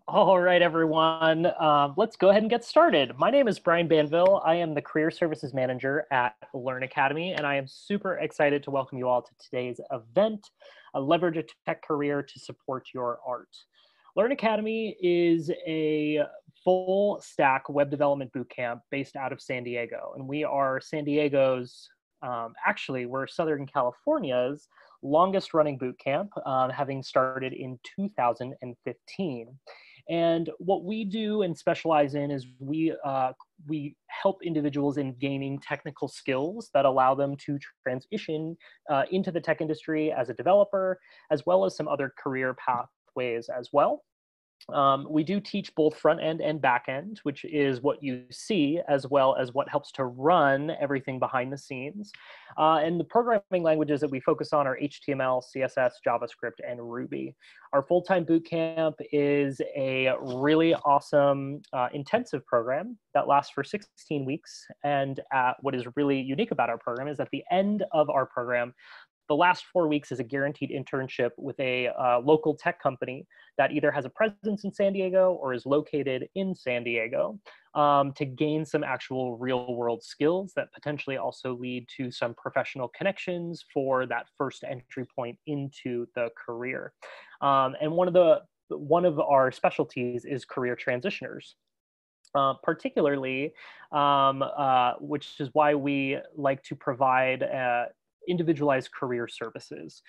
All right, everyone. Let's go ahead and get started. My name is Brian Banville. I am the Career Services Manager at Learn Academy, and I am super excited to welcome you all to today's event, Leverage a Tech Career to Support Your Art. Learn Academy is a full stack web development bootcamp based out of San Diego, and we are San Diego's, we're Southern California's longest running bootcamp, having started in 2015. And what we do and specialize in is we help individuals in gaining technical skills that allow them to transition into the tech industry as a developer, as well as some other career pathways as well. We do teach both front end and back end, which is what you see, as well as what helps to run everything behind the scenes. And the programming languages that we focus on are HTML, CSS, JavaScript, and Ruby. Our full-time bootcamp is a really awesome intensive program that lasts for 16 weeks. And what is really unique about our program is at the end of our program, the last 4 weeks is a guaranteed internship with a local tech company that either has a presence in San Diego or is located in San Diego, to gain some actual real world skills that potentially also lead to some professional connections for that first entry point into the career. And one of our specialties is career transitioners. Particularly, which is why we like to provide individualized career services.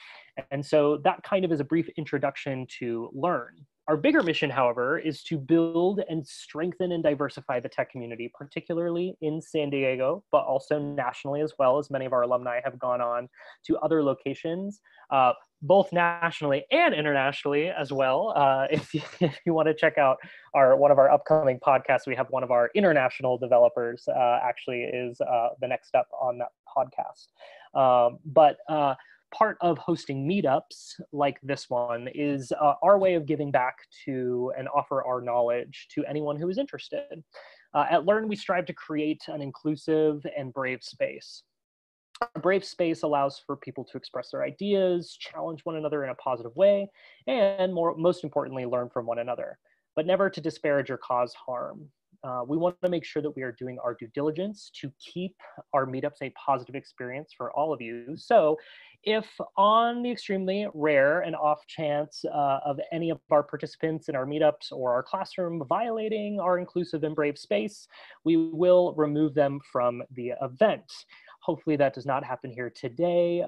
And so that kind of is a brief introduction to Learn. Our bigger mission, however, is to build and strengthen and diversify the tech community, particularly in San Diego, but also nationally as well, as many of our alumni have gone on to other locations, both nationally and internationally as well. If you want to check out one of our upcoming podcasts, we have one of our international developers actually is the next up on that podcast. But part of hosting meetups like this one is our way of giving back to and offer our knowledge to anyone who is interested. At Learn, we strive to create an inclusive and brave space. A brave space allows for people to express their ideas, challenge one another in a positive way, and most importantly, learn from one another, but never to disparage or cause harm. We want to make sure that we are doing our due diligence to keep our meetups a positive experience for all of you. So if on the extremely rare and off chance of any of our participants in our meetups or our classroom violating our inclusive and brave space, we will remove them from the event. Hopefully that does not happen here today,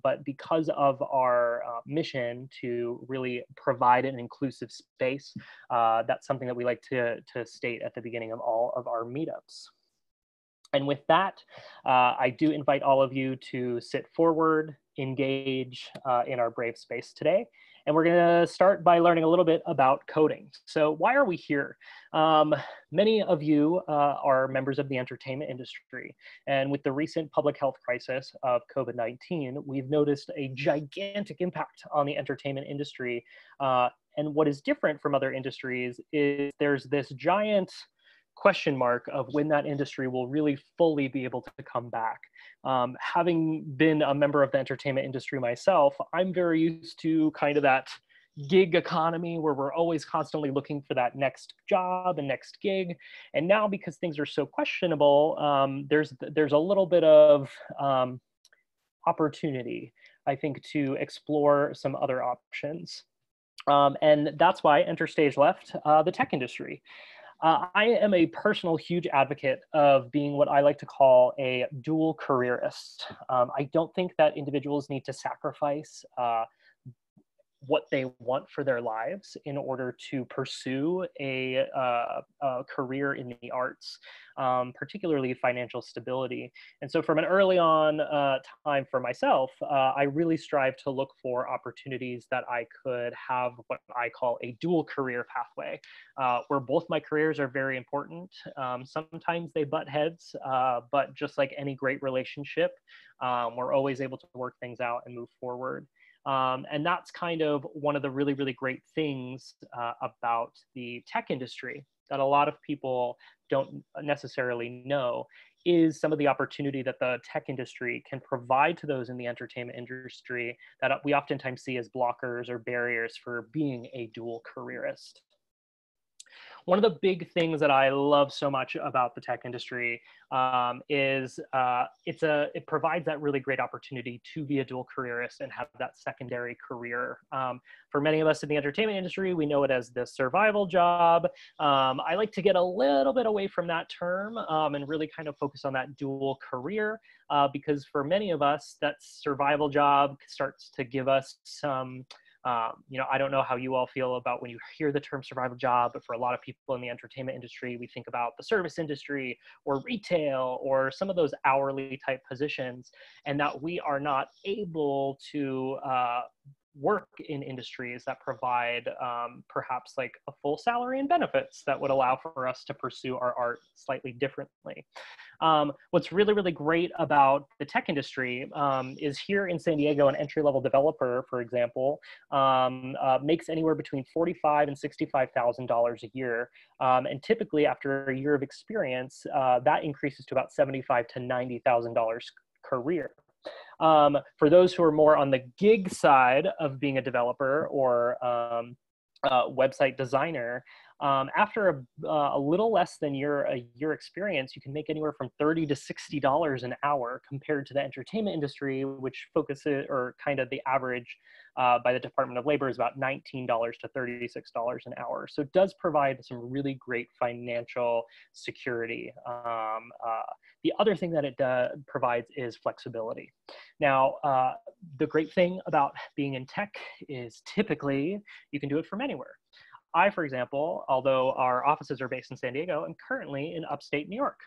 but because of our mission to really provide an inclusive space, that's something that we like to state at the beginning of all of our meetups. And with that, I do invite all of you to sit forward, engage in our brave space today. And we're going to start by learning a little bit about coding. So why are we here? Many of you are members of the entertainment industry. And with the recent public health crisis of COVID-19, we've noticed a gigantic impact on the entertainment industry. And what is different from other industries is there's this giant question mark of when that industry will really fully be able to come back. Having been a member of the entertainment industry myself, I'm very used to kind of that gig economy where we're always constantly looking for that next job and next gig. And now because things are so questionable, there's a little bit of opportunity, I think, to explore some other options. And that's why enter stage left the tech industry. I am a personal huge advocate of being what I like to call a dual careerist. I don't think that individuals need to sacrifice what they want for their lives in order to pursue a career in the arts, particularly financial stability. And so from an early on time for myself, I really strive to look for opportunities that I could have what I call a dual career pathway, where both my careers are very important. Sometimes they butt heads, but just like any great relationship, we're always able to work things out and move forward. And that's kind of one of the really, really great things about the tech industry that a lot of people don't necessarily know is some of the opportunity that the tech industry can provide to those in the entertainment industry that we oftentimes see as blockers or barriers for being a dual careerist. One of the big things that I love so much about the tech industry is it provides that really great opportunity to be a dual careerist and have that secondary career. For many of us in the entertainment industry, we know it as the survival job. I like to get a little bit away from that term and really kind of focus on that dual career because for many of us, that survival job starts to give us some I don't know how you all feel about when you hear the term survival job, but for a lot of people in the entertainment industry, we think about the service industry or retail or some of those hourly type positions, and that we are not able to work in industries that provide perhaps like a full salary and benefits that would allow for us to pursue our art slightly differently. What's really, really great about the tech industry is here in San Diego, an entry-level developer, for example, makes anywhere between $45,000 and $65,000 a year. And typically after a year of experience, that increases to about $75,000 to $90,000 career. For those who are more on the gig side of being a developer or website designer, after a little less than a year experience, you can make anywhere from $30 to $60 an hour compared to the entertainment industry, which focuses, or kind of the average by the Department of Labor is about $19 to $36 an hour. So it does provide some really great financial security. The other thing that it provides is flexibility. Now, the great thing about being in tech is typically you can do it from anywhere. I, for example, although our offices are based in San Diego, I'm currently in upstate New York,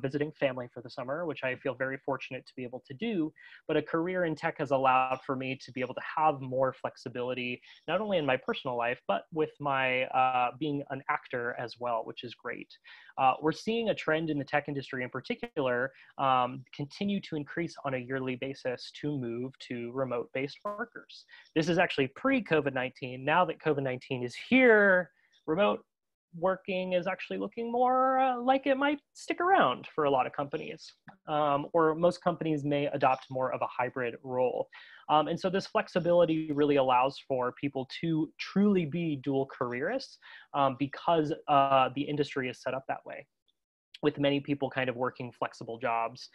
visiting family for the summer, which I feel very fortunate to be able to do. But a career in tech has allowed for me to be able to have more flexibility, not only in my personal life, but with my being an actor as well, which is great. We're seeing a trend in the tech industry in particular continue to increase on a yearly basis to move to remote-based workers. This is actually pre-COVID-19. Now that COVID-19 is here, remote working is actually looking more like it might stick around for a lot of companies, or most companies may adopt more of a hybrid role. And so this flexibility really allows for people to truly be dual careerists because the industry is set up that way, with many people kind of working flexible jobs,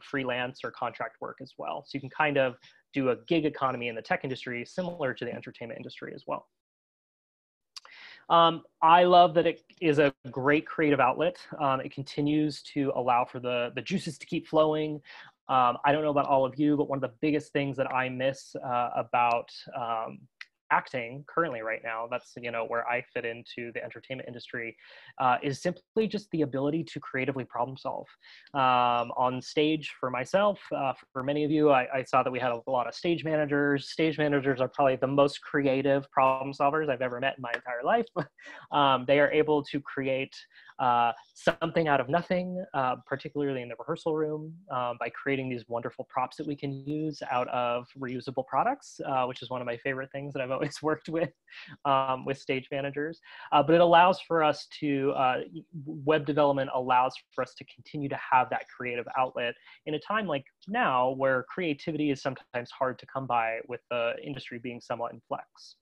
freelance or contract work as well. So you can kind of do a gig economy in the tech industry similar to the entertainment industry as well. I love that it is a great creative outlet. It continues to allow for the juices to keep flowing. I don't know about all of you, but one of the biggest things that I miss about acting currently right now, that's where I fit into the entertainment industry, is simply just the ability to creatively problem solve. On stage for myself, for many of you, I saw that we had a lot of stage managers. Stage managers are probably the most creative problem solvers I've ever met in my entire life. They are able to create something out of nothing, particularly in the rehearsal room, by creating these wonderful props that we can use out of reusable products, which is one of my favorite things that I've always worked with stage managers. But it allows for us to, web development allows for us to continue to have that creative outlet in a time like now where creativity is sometimes hard to come by with the industry being somewhat in flex.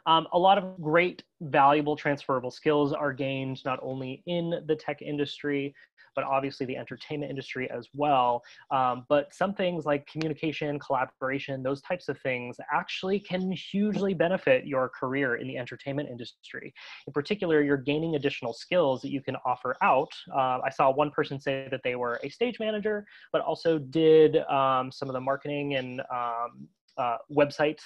A lot of great, valuable, transferable skills are gained not only in the tech industry, but obviously the entertainment industry as well. But some things like communication, collaboration, those types of things actually can hugely benefit your career in the entertainment industry. In particular, you're gaining additional skills that you can offer out. I saw one person say that they were a stage manager, but also did some of the marketing and website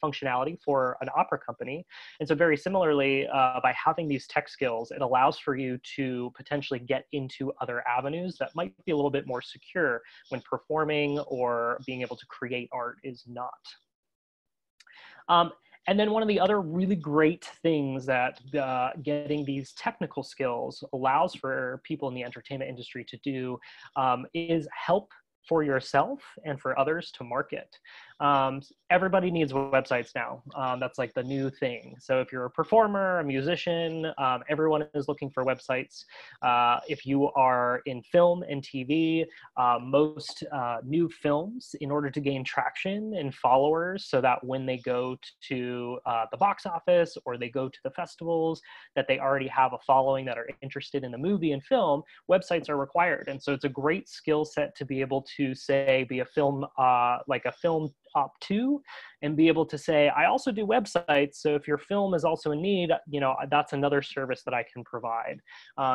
functionality for an opera company. And so very similarly, by having these tech skills, it allows for you to potentially get into other avenues that might be a little bit more secure when performing or being able to create art is not. And then one of the other really great things that getting these technical skills allows for people in the entertainment industry to do is help for yourself and for others to market. Everybody needs websites now. That's like the new thing. So if you're a performer, a musician, everyone is looking for websites. If you are in film and TV, most new films, in order to gain traction and followers, so that when they go to the box office or they go to the festivals, that they already have a following that are interested in the movie and film, websites are required. And so it's a great skill set to be able to say, be a film, like a film top 2, and be able to say, I also do websites. So if your film is also in need, you know, that's another service that I can provide.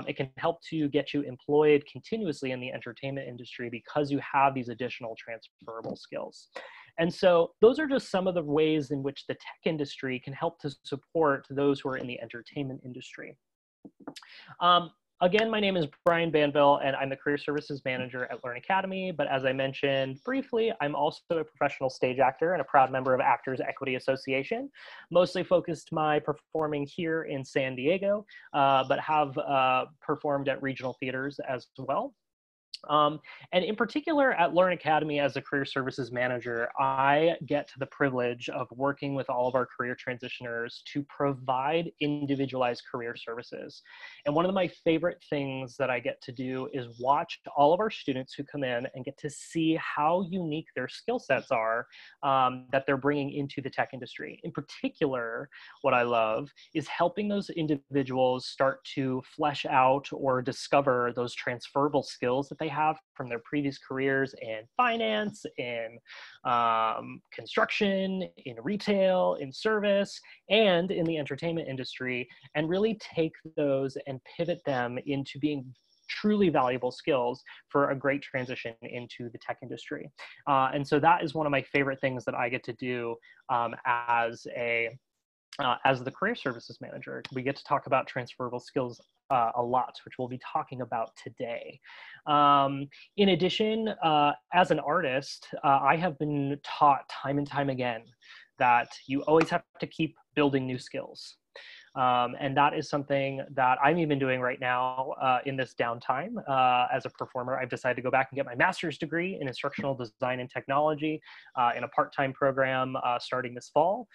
It can help to get you employed continuously in the entertainment industry because you have these additional transferable skills. And so those are just some of the ways in which the tech industry can help to support those who are in the entertainment industry. Again, my name is Brian Banville, and I'm the Career Services Manager at Learn Academy. But as I mentioned briefly, I'm also a professional stage actor and a proud member of Actors Equity Association, mostly focused my performing here in San Diego, but have performed at regional theaters as well. And in particular at Learn Academy as a career services manager, I get the privilege of working with all of our career transitioners to provide individualized career services. And one of my favorite things that I get to do is watch all of our students who come in and get to see how unique their skill sets are that they're bringing into the tech industry. In particular, what I love is helping those individuals start to flesh out or discover those transferable skills that they have from their previous careers in finance, in construction, in retail, in service, and in the entertainment industry, and really take those and pivot them into being truly valuable skills for a great transition into the tech industry. And so that is one of my favorite things that I get to do as the career services manager. We get to talk about transferable skills a lot, which we'll be talking about today. In addition, as an artist, I have been taught time and time again that you always have to keep building new skills. And that is something that I'm even doing right now in this downtime. As a performer, I've decided to go back and get my master's degree in instructional design and technology in a part-time program starting this fall.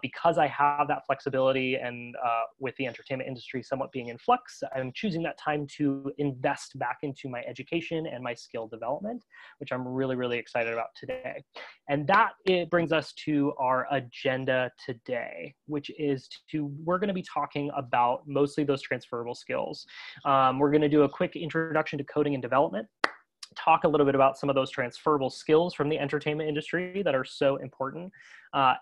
Because I have that flexibility and with the entertainment industry somewhat being in flux, I'm choosing that time to invest back into my education and my skill development, which I'm really, really excited about today. And that it brings us to our agenda today, which is we're going to be talking about mostly those transferable skills. We're going to do a quick introduction to coding and development, talk a little bit about some of those transferable skills from the entertainment industry that are so important,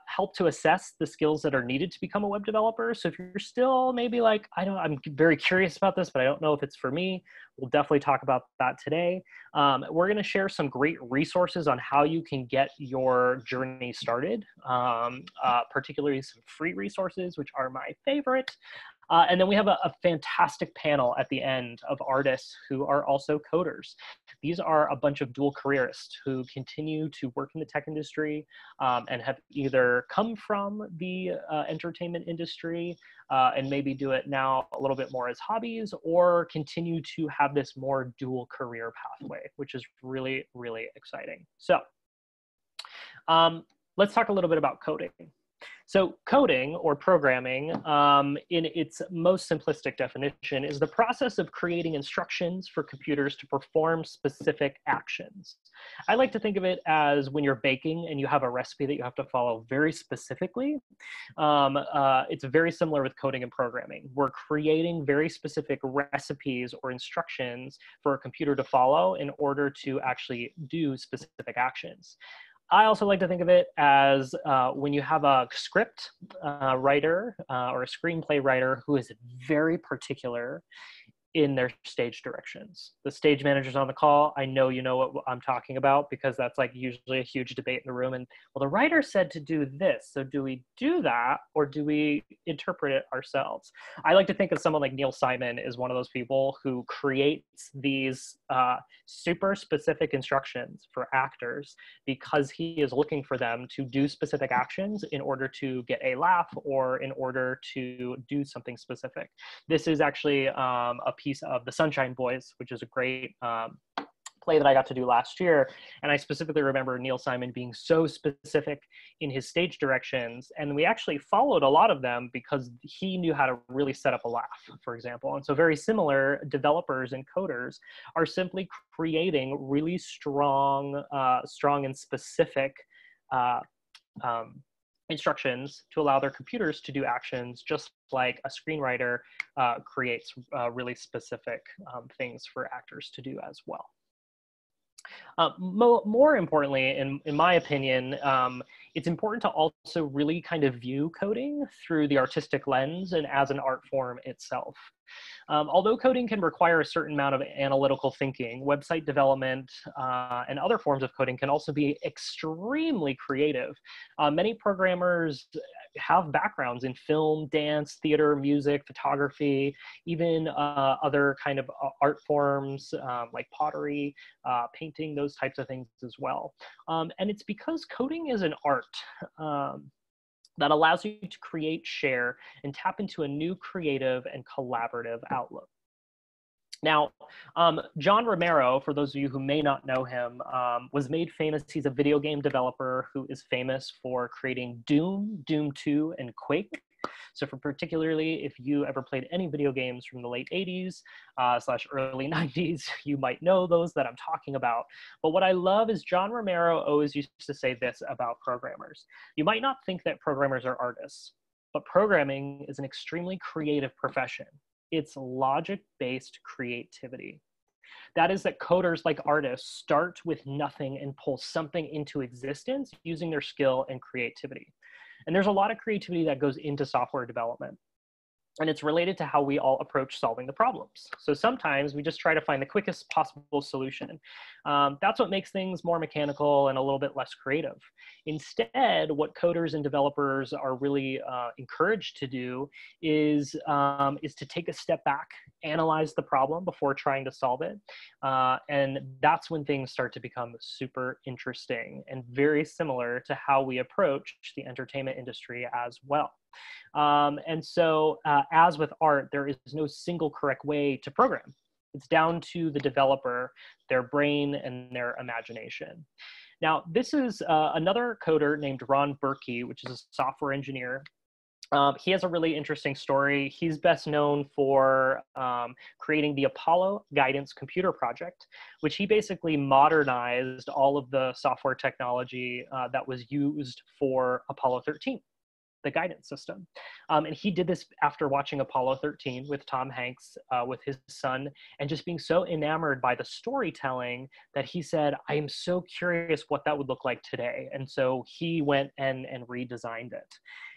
help to assess the skills that are needed to become a web developer. So if you're still maybe like, I'm very curious about this, but I don't know if it's for me, we'll definitely talk about that today. We're going to share some great resources on how you can get your journey started, particularly some free resources, which are my favorite. And then we have a fantastic panel at the end of artists who are also coders. These are a bunch of dual careerists who continue to work in the tech industry and have either come from the entertainment industry and maybe do it now a little bit more as hobbies, or continue to have this more dual career pathway, which is really, really exciting. So let's talk a little bit about coding. So coding or programming, in its most simplistic definition, is the process of creating instructions for computers to perform specific actions. I like to think of it as when you're baking and you have a recipe that you have to follow very specifically. It's very similar with coding and programming. We're creating very specific recipes or instructions for a computer to follow in order to actually do specific actions. I also like to think of it as when you have a script writer or a screenplay writer who is very particular in their stage directions. The stage manager's on the call. I know you know what I'm talking about, because that's like usually a huge debate in the room. And well, the writer said to do this. So do we do that, or do we interpret it ourselves? I like to think of someone like Neil Simon is one of those people who creates these super specific instructions for actors because he is looking for them to do specific actions in order to get a laugh or in order to do something specific. This is actually a piece of the Sunshine Boys, which is a great play that I got to do last year. And I specifically remember Neil Simon being so specific in his stage directions. And we actually followed a lot of them because he knew how to really set up a laugh, for example. And so very similar, developers and coders are simply creating really strong and specific instructions to allow their computers to do actions, just like a screenwriter creates really specific things for actors to do as well. More importantly, in my opinion, it's important to also really kind of view coding through the artistic lens and as an art form itself. Although coding can require a certain amount of analytical thinking, website development and other forms of coding can also be extremely creative. Many programmers have backgrounds in film, dance, theater, music, photography, even other kind of art forms like pottery, painting, those types of things as well. And it's because coding is an art that allows you to create, share, and tap into a new creative and collaborative outlook. Now, John Romero, for those of you who may not know him, was made famous. He's a video game developer who is famous for creating Doom, Doom 2, and Quake. So for particularly, if you ever played any video games from the late 80s / early 90s, you might know those that I'm talking about. But what I love is John Romero always used to say this about programmers. You might not think that programmers are artists, but programming is an extremely creative profession. It's logic-based creativity. That is that coders, like artists, start with nothing and pull something into existence using their skill and creativity. And there's a lot of creativity that goes into software development. And it's related to how we all approach solving the problems. So sometimes we just try to find the quickest possible solution. That's what makes things more mechanical and a little bit less creative. Instead, what coders and developers are really encouraged to do is to take a step back, analyze the problem before trying to solve it. And that's when things start to become super interesting and very similar to how we approach the entertainment industry as well. And so as with art, there is no single correct way to program. It's down to the developer, their brain, and their imagination. Now, this is another coder named Ron Berkey, which is a software engineer. He has a really interesting story. He's best known for creating the Apollo Guidance Computer Project, which he basically modernized all of the software technology that was used for Apollo 13. The guidance system. And he did this after watching Apollo 13 with Tom Hanks, with his son, and just being so enamored by the storytelling that he said, I am so curious what that would look like today. And so he went and redesigned it.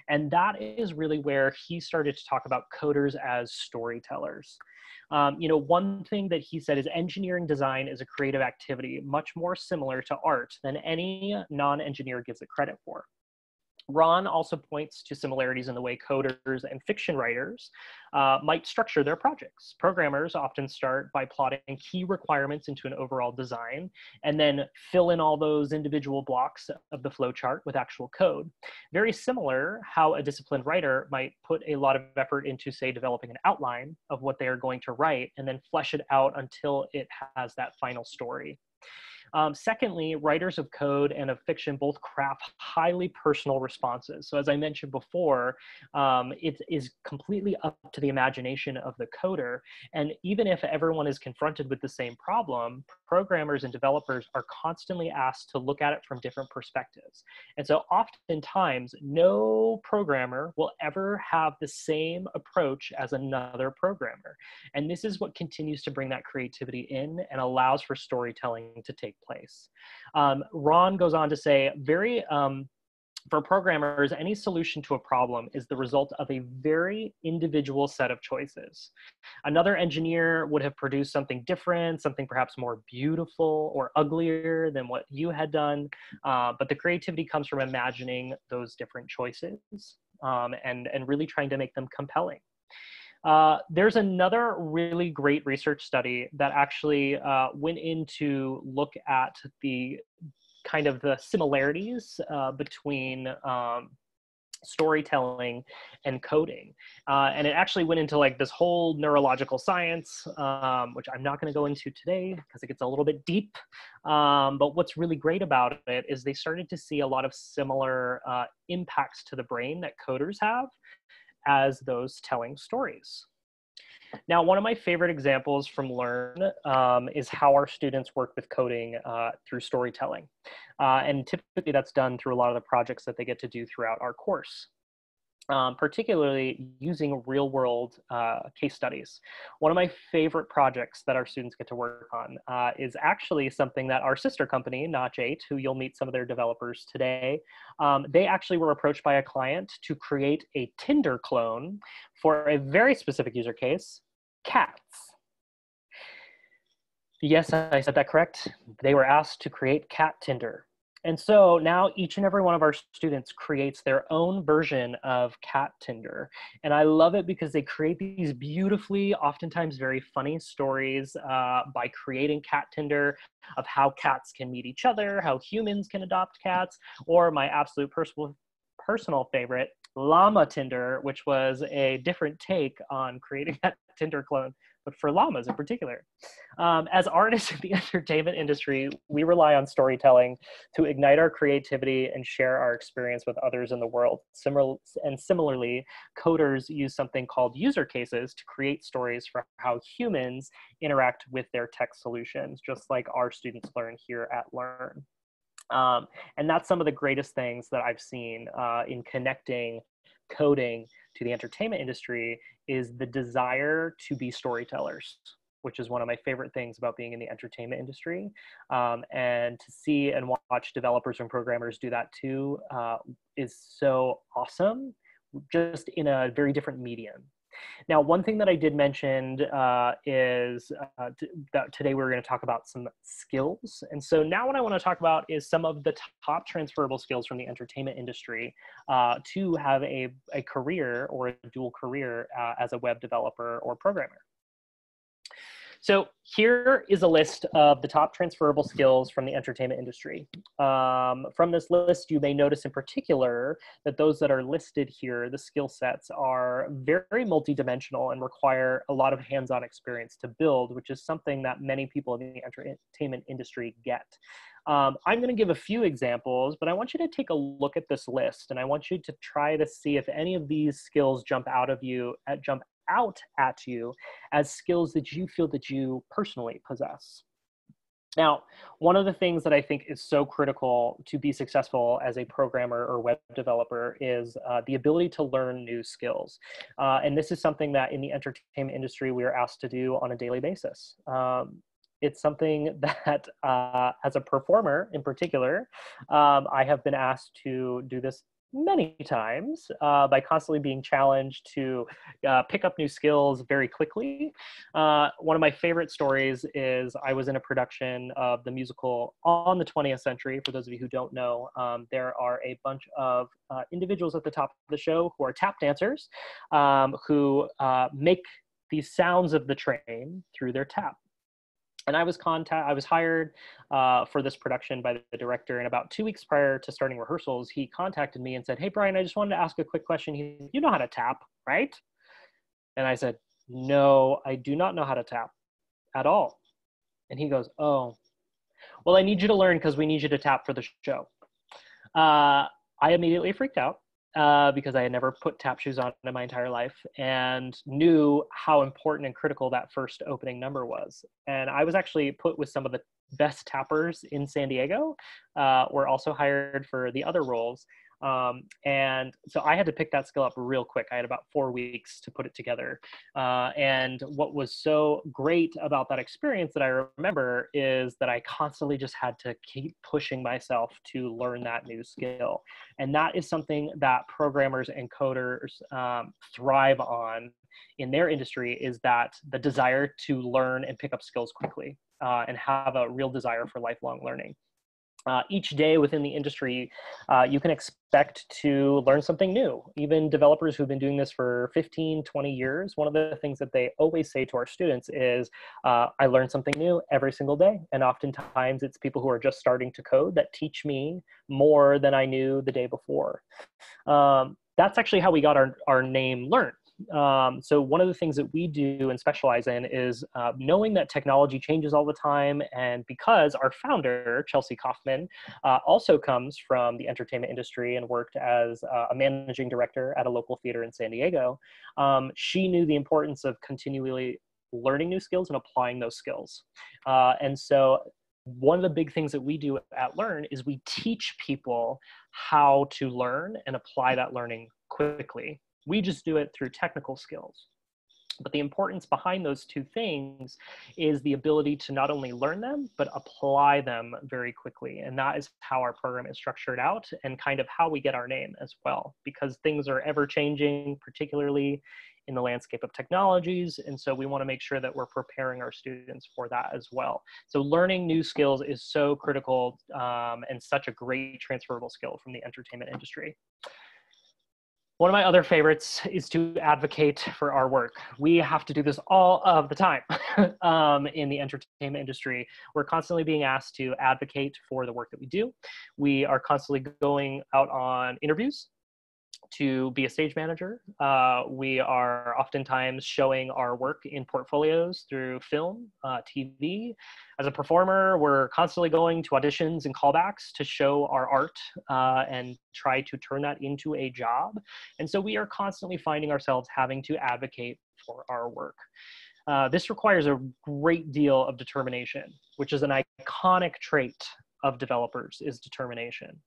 And that is really where he started to talk about coders as storytellers. One thing that he said is engineering design is a creative activity, much more similar to art than any non-engineer gives it credit for. Ron also points to similarities in the way coders and fiction writers might structure their projects. Programmers often start by plotting key requirements into an overall design and then fill in all those individual blocks of the flowchart with actual code. Very similar how a disciplined writer might put a lot of effort into, say, developing an outline of what they are going to write and then flesh it out until it has that final story. Secondly, writers of code and of fiction both craft highly personal responses. So as I mentioned before, it is completely up to the imagination of the coder. And even if everyone is confronted with the same problem, programmers and developers are constantly asked to look at it from different perspectives. And so oftentimes, no programmer will ever have the same approach as another programmer. And this is what continues to bring that creativity in and allows for storytelling to take place. Ron goes on to say, for programmers, any solution to a problem is the result of a very individual set of choices. Another engineer would have produced something different, something perhaps more beautiful or uglier than what you had done, but the creativity comes from imagining those different choices and really trying to make them compelling. There's another really great research study that actually went in to look at the kind of the similarities between storytelling and coding. And it actually went into like this whole neurological science, which I'm not going to go into today because it gets a little bit deep. But what's really great about it is they started to see a lot of similar impacts to the brain that coders have as those telling stories. Now, one of my favorite examples from Learn is how our students work with coding through storytelling. And typically that's done through a lot of the projects that they get to do throughout our course. Particularly using real world case studies. One of my favorite projects that our students get to work on is actually something that our sister company, Notch 8, who you'll meet some of their developers today, they actually were approached by a client to create a Tinder clone for a very specific user case, cats. Yes, I said that correct. They were asked to create cat Tinder. And so now each and every one of our students creates their own version of cat Tinder. And I love it because they create these beautifully, oftentimes very funny stories by creating cat Tinder of how cats can meet each other, how humans can adopt cats, or my absolute personal favorite, llama Tinder, which was a different take on creating that Tinder clone, but for llamas in particular. As artists in the entertainment industry, we rely on storytelling to ignite our creativity and share our experience with others in the world. Similarly, coders use something called user cases to create stories for how humans interact with their tech solutions, just like our students learn here at Learn. And that's some of the greatest things that I've seen in connecting coding to the entertainment industry is the desire to be storytellers, which is one of my favorite things about being in the entertainment industry. And to see and watch developers and programmers do that too is so awesome, just in a very different medium. Now, one thing that I did mention is that today we're going to talk about some skills. And so now what I want to talk about is some of the top transferable skills from the entertainment industry to have a career or a dual career as a web developer or programmer. So here is a list of the top transferable skills from the entertainment industry. From this list, you may notice in particular that those that are listed here, the skill sets, are very multidimensional and require a lot of hands-on experience to build, which is something that many people in the entertainment industry get. I'm going to give a few examples, but I want you to take a look at this list, and I want you to try to see if any of these skills jump out at you as skills that you feel that you personally possess. Now, one of the things that I think is so critical to be successful as a programmer or web developer is the ability to learn new skills. And this is something that in the entertainment industry, we are asked to do on a daily basis. It's something that as a performer in particular, I have been asked to do this many times by constantly being challenged to pick up new skills very quickly. One of my favorite stories is I was in a production of the musical On the 20th Century. For those of you who don't know, there are a bunch of individuals at the top of the show who are tap dancers who make these sounds of the train through their tap. And I was hired for this production by the director, and about 2 weeks prior to starting rehearsals, he contacted me and said, "Hey, Brian, I just wanted to ask a quick question. You know how to tap, right?" And I said, "No, I do not know how to tap at all." And he goes, "Oh, well, I need you to learn because we need you to tap for the show." I immediately freaked out. Because I had never put tap shoes on in my entire life and knew how important and critical that first opening number was. And I was actually put with some of the best tappers in San Diego, were also hired for the other roles. And so I had to pick that skill up real quick. I had about 4 weeks to put it together. And what was so great about that experience that I remember is that I constantly just had to keep pushing myself to learn that new skill. And that is something that programmers and coders thrive on in their industry, is that the desire to learn and pick up skills quickly and have a real desire for lifelong learning. Each day within the industry, you can expect to learn something new. Even developers who've been doing this for 15, 20 years, one of the things that they always say to our students is, I learn something new every single day. And oftentimes it's people who are just starting to code that teach me more than I knew the day before. that's actually how we got our name Learn. So one of the things that we do and specialize in is knowing that technology changes all the time. And because our founder, Chelsea Kaufman, also comes from the entertainment industry and worked as a managing director at a local theater in San Diego, she knew the importance of continually learning new skills and applying those skills. And so one of the big things that we do at Learn is we teach people how to learn and apply that learning quickly. We just do it through technical skills. But the importance behind those two things is the ability to not only learn them, but apply them very quickly. And that is how our program is structured out and kind of how we get our name as well, because things are ever changing, particularly in the landscape of technologies. And so we want to make sure that we're preparing our students for that as well. So learning new skills is so critical and such a great transferable skill from the entertainment industry. One of my other favorites is to advocate for our work. We have to do this all of the time in the entertainment industry. We're constantly being asked to advocate for the work that we do. We are constantly going out on interviews to be a stage manager. We are oftentimes showing our work in portfolios through film, TV. As a performer, we're constantly going to auditions and callbacks to show our art and try to turn that into a job. And so we are constantly finding ourselves having to advocate for our work. This requires a great deal of determination, which is an iconic trait of developers, is determination.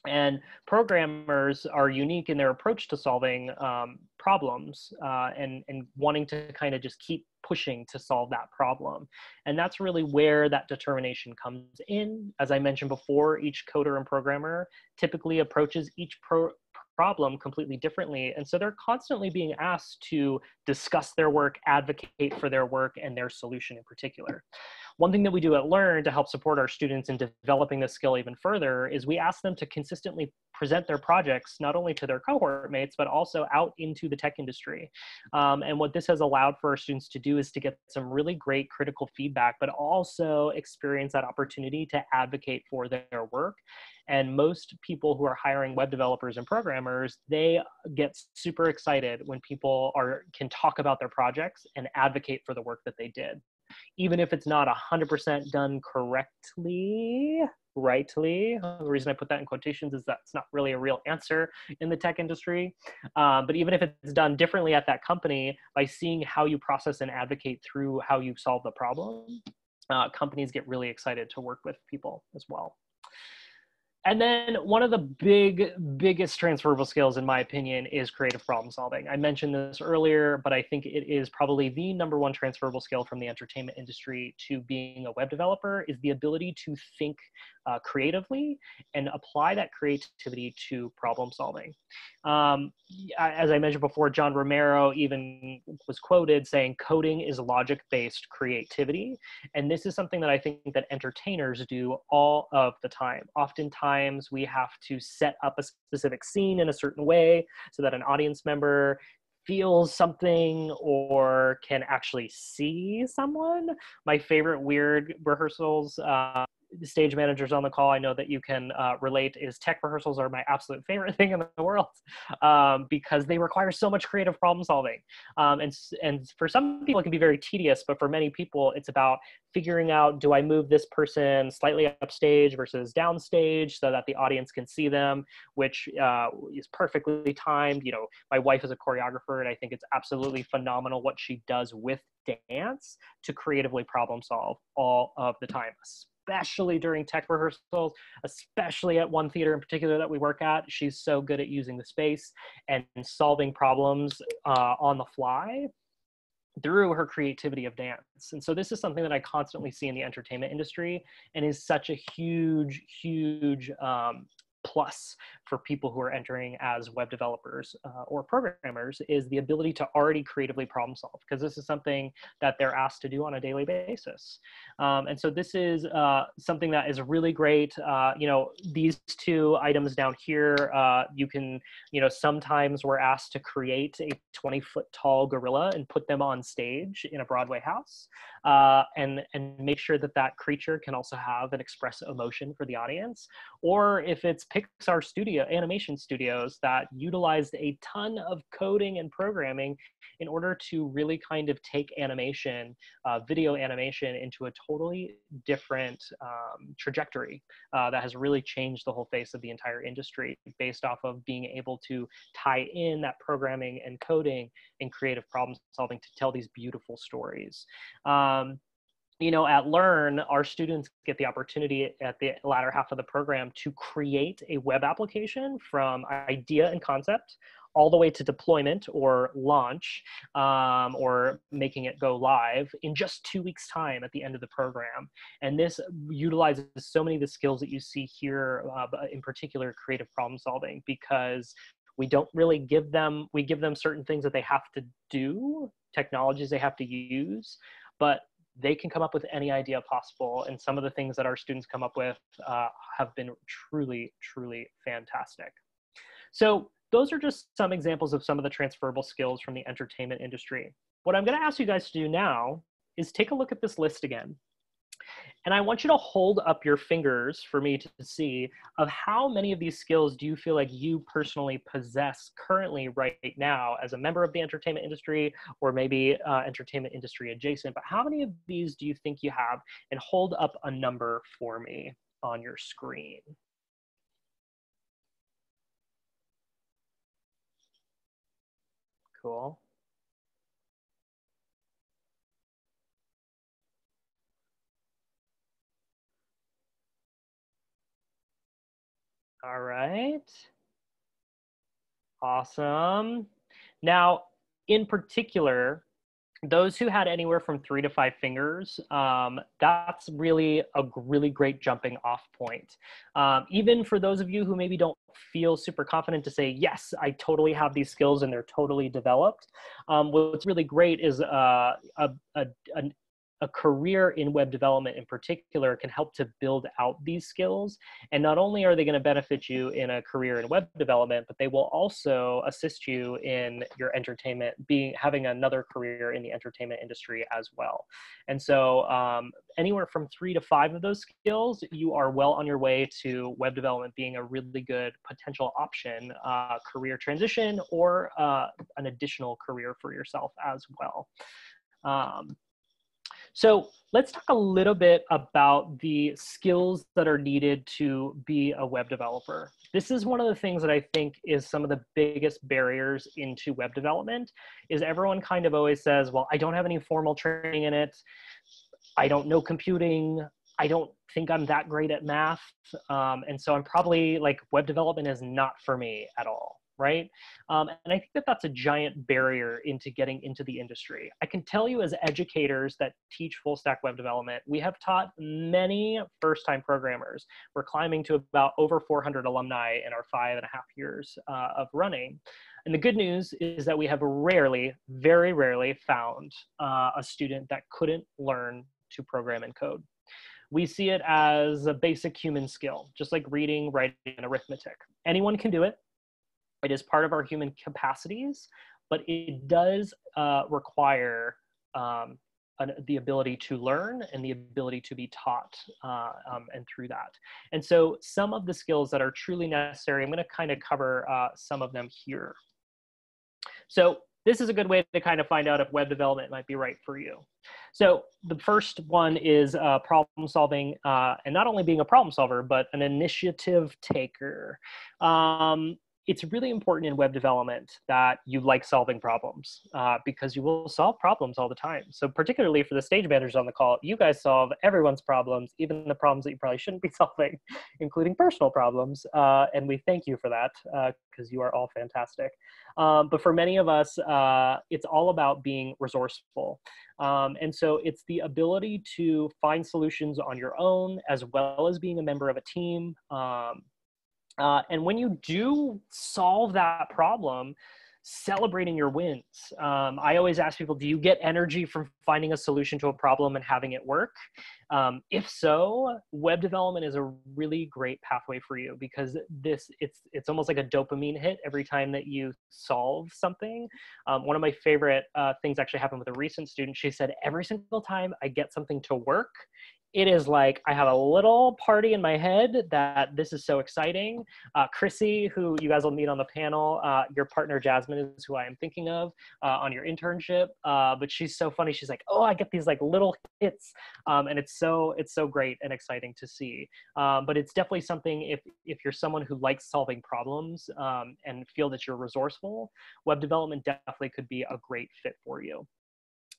And programmers are unique in their approach to solving problems and wanting to kind of just keep pushing to solve that problem. And that's really where that determination comes in. As I mentioned before, each coder and programmer typically approaches each problem completely differently. And so they're constantly being asked to discuss their work, advocate for their work and their solution in particular. One thing that we do at Learn to help support our students in developing this skill even further is we ask them to consistently present their projects, not only to their cohort mates, but also out into the tech industry. And what this has allowed for our students to do is to get some really great critical feedback, but also experience that opportunity to advocate for their work. And most people who are hiring web developers and programmers, they get super excited when people can talk about their projects and advocate for the work that they did. Even if it's not 100% done rightly. The reason I put that in quotations is that's not really a real answer in the tech industry. But even if it's done differently at that company, by seeing how you process and advocate through how you solve the problem, companies get really excited to work with people as well. And then one of the biggest transferable skills, in my opinion, is creative problem solving. I mentioned this earlier, but I think it is probably the #1 transferable skill from the entertainment industry to being a web developer, is the ability to think creatively and apply that creativity to problem solving. As I mentioned before, John Romero even was quoted saying, "Coding is logic-based creativity." And this is something that I think that entertainers do all of the time. Oftentimes we have to set up a specific scene in a certain way so that an audience member feels something or can actually see someone. My favorite weird rehearsals, stage managers on the call, I know that you can relate, is tech rehearsals are my absolute favorite thing in the world because they require so much creative problem solving. And for some people it can be very tedious, but for many people it's about figuring out, do I move this person slightly upstage versus downstage so that the audience can see them, which is perfectly timed. You know, my wife is a choreographer and I think it's absolutely phenomenal what she does with dance to creatively problem solve all of the time, especially during tech rehearsals, especially at one theater in particular that we work at. She's so good at using the space and solving problems on the fly through her creativity of dance. And so this is something that I constantly see in the entertainment industry and is such a huge plus for people who are entering as web developers or programmers, is the ability to already creatively problem solve, because this is something that they're asked to do on a daily basis. And so this is something that is really great. You know, these two items down here, you can, you know, sometimes we're asked to create a 20-foot tall gorilla and put them on stage in a Broadway house and make sure that that creature can also have and express emotion for the audience. Or if it's Pixar studio, animation studios that utilized a ton of coding and programming in order to really kind of take animation, video animation, into a totally different trajectory that has really changed the whole face of the entire industry based off of being able to tie in that programming and coding and creative problem solving to tell these beautiful stories. At Learn, our students get the opportunity at the latter half of the program to create a web application from idea and concept all the way to deployment or launch, or making it go live in just 2 weeks' time at the end of the program. And this utilizes so many of the skills that you see here, in particular creative problem solving, because we don't really give them certain things that they have to do, technologies they have to use, but they can come up with any idea possible. And some of the things that our students come up with have been truly, truly fantastic. So those are just some examples of some of the transferable skills from the entertainment industry. What I'm going to ask you guys to do now is take a look at this list again. And I want you to hold up your fingers for me to see of how many of these skills do you feel like you personally possess currently right now as a member of the entertainment industry, or maybe entertainment industry adjacent, but how many of these do you think you have? And hold up a number for me on your screen. Cool. All right. Awesome. Now, in particular, those who had anywhere from 3 to 5 fingers, that's really a really great jumping off point. Even for those of you who maybe don't feel super confident to say, yes, I totally have these skills and they're totally developed. What's really great is a career in web development in particular can help to build out these skills. And not only are they going to benefit you in a career in web development, but they will also assist you in your entertainment, having another career in the entertainment industry as well. And so anywhere from 3 to 5 of those skills, you are well on your way to web development being a really good potential option, career transition, or an additional career for yourself as well. So let's talk a little bit about the skills that are needed to be a web developer. This is one of the things that I think is some of the biggest barriers into web development, is everyone kind of always says, well, I don't have any formal training in it. I don't know computing. I don't think I'm that great at math. And so I'm probably like, web development is not for me at all. Right? And I think that that's a giant barrier into getting into the industry. I can tell you as educators that teach full stack web development, we have taught many first-time programmers. We're climbing to about over 400 alumni in our 5.5 years of running. And the good news is that we have rarely, very rarely found a student that couldn't learn to program and code. We see it as a basic human skill, just like reading, writing, and arithmetic. Anyone can do it. It is part of our human capacities, but it does require the ability to learn and the ability to be taught, and through that. And so some of the skills that are truly necessary, I'm going to kind of cover some of them here. So this is a good way to kind of find out if web development might be right for you. So the first one is problem solving, and not only being a problem solver, but an initiative taker. It's really important in web development that you like solving problems, because you will solve problems all the time. So particularly for the stage managers on the call, you guys solve everyone's problems, even the problems that you probably shouldn't be solving, including personal problems. And we thank you for that, because you are all fantastic. But for many of us, it's all about being resourceful. And so it's the ability to find solutions on your own, as well as being a member of a team. And when you do solve that problem, celebrating your wins. I always ask people, do you get energy from finding a solution to a problem and having it work? If so, web development is a really great pathway for you, because it's almost like a dopamine hit every time that you solve something. One of my favorite things actually happened with a recent student. She said, every single time I get something to work, it is like I have a little party in my head that this is so exciting. Chrissy, who you guys will meet on the panel, your partner Jasmine is who I am thinking of on your internship. But she's so funny. She's like, oh, I get these like little hits, and it's so great and exciting to see. But it's definitely something if you're someone who likes solving problems and feel that you're resourceful, web development definitely could be a great fit for you.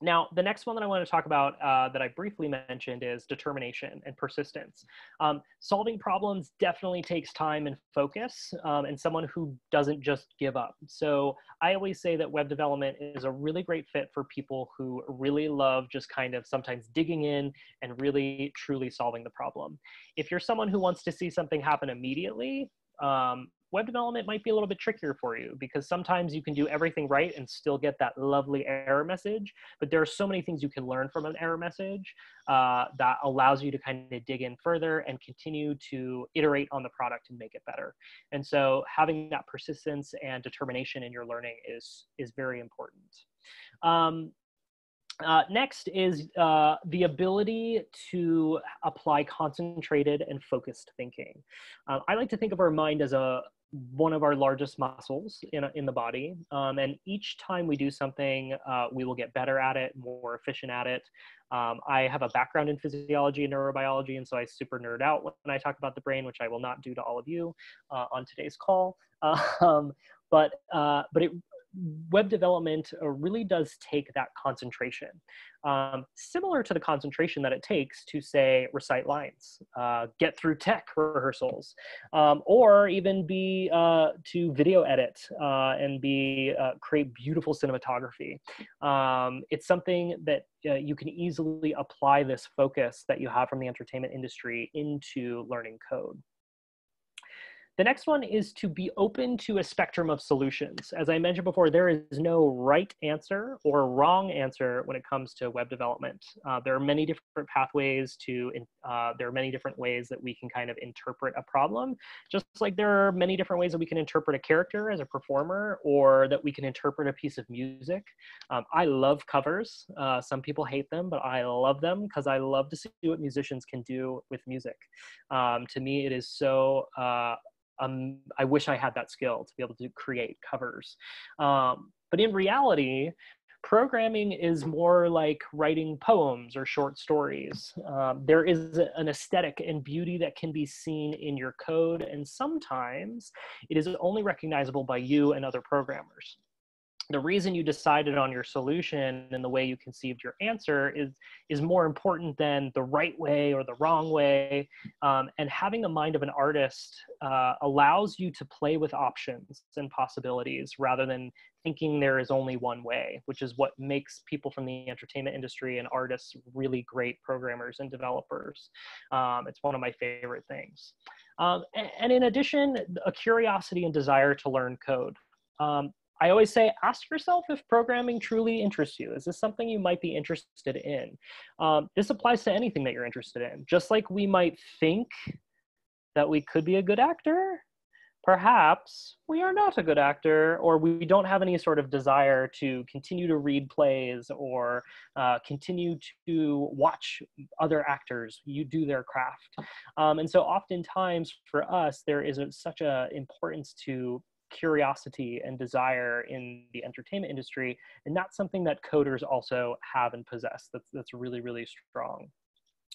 Now, the next one that I want to talk about that I briefly mentioned is determination and persistence. Solving problems definitely takes time and focus, and someone who doesn't just give up. So I always say that web development is a really great fit for people who really love just kind of sometimes digging in and really truly solving the problem. If you're someone who wants to see something happen immediately, web development might be a little bit trickier for you because sometimes you can do everything right and still get that lovely error message. But there are so many things you can learn from an error message that allows you to kind of dig in further and continue to iterate on the product and make it better. And so having that persistence and determination in your learning is very important. Next is the ability to apply concentrated and focused thinking. I like to think of our mind as one of our largest muscles in the body. And each time we do something, we will get better at it, more efficient at it. I have a background in physiology and neurobiology, and so I super nerd out when I talk about the brain, which I will not do to all of you on today's call. But web development really does take that concentration, similar to the concentration that it takes to, say, recite lines, get through tech rehearsals, or even be to video edit and create beautiful cinematography. It's something that you can easily apply this focus that you have from the entertainment industry into learning code. The next one is to be open to a spectrum of solutions. As I mentioned before, there is no right answer or wrong answer when it comes to web development. There are many different pathways there are many different ways that we can kind of interpret a problem, just like there are many different ways that we can interpret a character as a performer, or that we can interpret a piece of music. I love covers. Some people hate them, but I love them because I love to see what musicians can do with music. To me, it is so I wish I had that skill to be able to create covers. But in reality, programming is more like writing poems or short stories. There is an aesthetic and beauty that can be seen in your code, and sometimes it is only recognizable by you and other programmers. The reason you decided on your solution and the way you conceived your answer is more important than the right way or the wrong way. And having the mind of an artist allows you to play with options and possibilities rather than thinking there is only one way, which is what makes people from the entertainment industry and artists really great programmers and developers. It's one of my favorite things. And in addition, a curiosity and desire to learn code. I always say, ask yourself if programming truly interests you. Is this something you might be interested in? This applies to anything that you're interested in. Just like we might think that we could be a good actor, perhaps we are not a good actor, or we don't have any sort of desire to continue to read plays or continue to watch other actors do their craft. And so oftentimes for us, there is such an importance to curiosity and desire in the entertainment industry, and that's something that coders also have and possess. That's really, really strong.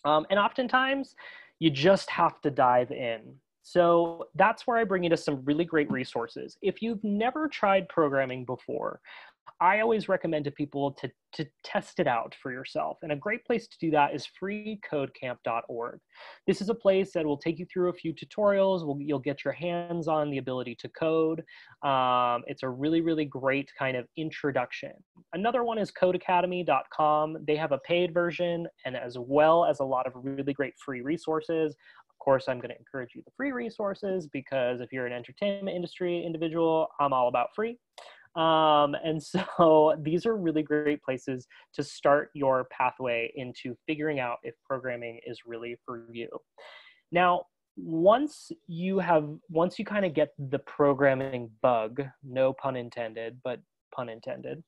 And oftentimes you just have to dive in. So that's where I bring you to some really great resources. If you've never tried programming before, I always recommend to people to test it out for yourself. And a great place to do that is freecodecamp.org. This is a place that will take you through a few tutorials. You'll get your hands on the ability to code. It's a really, really great kind of introduction. Another one is codeacademy.com. They have a paid version and as well as a lot of really great free resources. Of course, I'm going to encourage you the free resources because if you're an entertainment industry individual, I'm all about free. And so these are really great places to start your pathway into figuring out if programming is really for you. Now, once you kind of get the programming bug, no pun intended, but pun intended.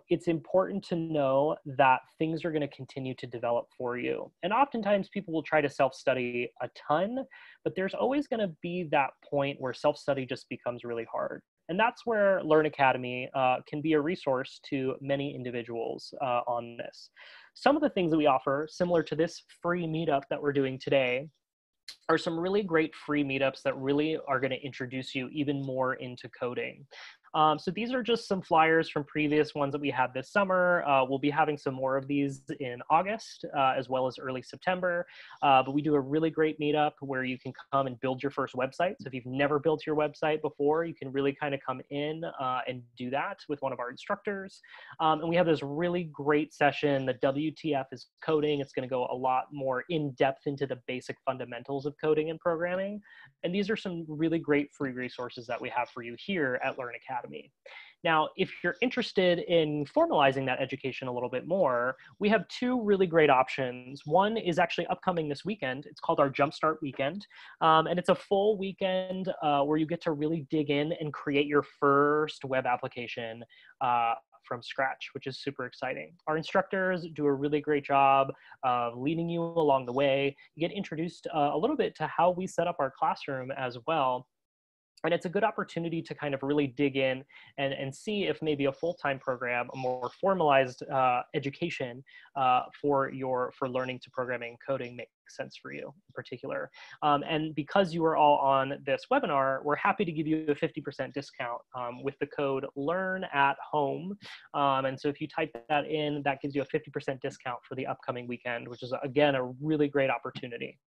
It's important to know that things are going to continue to develop for you. And oftentimes people will try to self-study a ton, but there's always going to be that point where self-study just becomes really hard. And that's where Learn Academy can be a resource to many individuals on this. Some of the things that we offer, similar to this free meetup that we're doing today, are some really great free meetups that really are going to introduce you even more into coding. So these are just some flyers from previous ones that we had this summer. We'll be having some more of these in August, as well as early September. But we do a really great meetup where you can come and build your first website. So if you've never built your website before, you can really kind of come in and do that with one of our instructors. And we have this really great session. The WTF is coding. It's going to go a lot more in depth into the basic fundamentals of coding and programming. And these are some really great free resources that we have for you here at Learn Academy. Now, if you're interested in formalizing that education a little bit more, we have two really great options. One is actually upcoming this weekend. It's called our Jumpstart Weekend. And it's a full weekend where you get to really dig in and create your first web application from scratch, which is super exciting. Our instructors do a really great job of leading you along the way. You get introduced a little bit to how we set up our classroom as well. And it's a good opportunity to kind of really dig in and see if maybe a full-time program, a more formalized education for learning to programming and coding makes sense for you in particular. And because you are all on this webinar, we're happy to give you a 50% discount with the code LEARN@HOME. And so if you type that in, that gives you a 50% discount for the upcoming weekend, which is, again, a really great opportunity.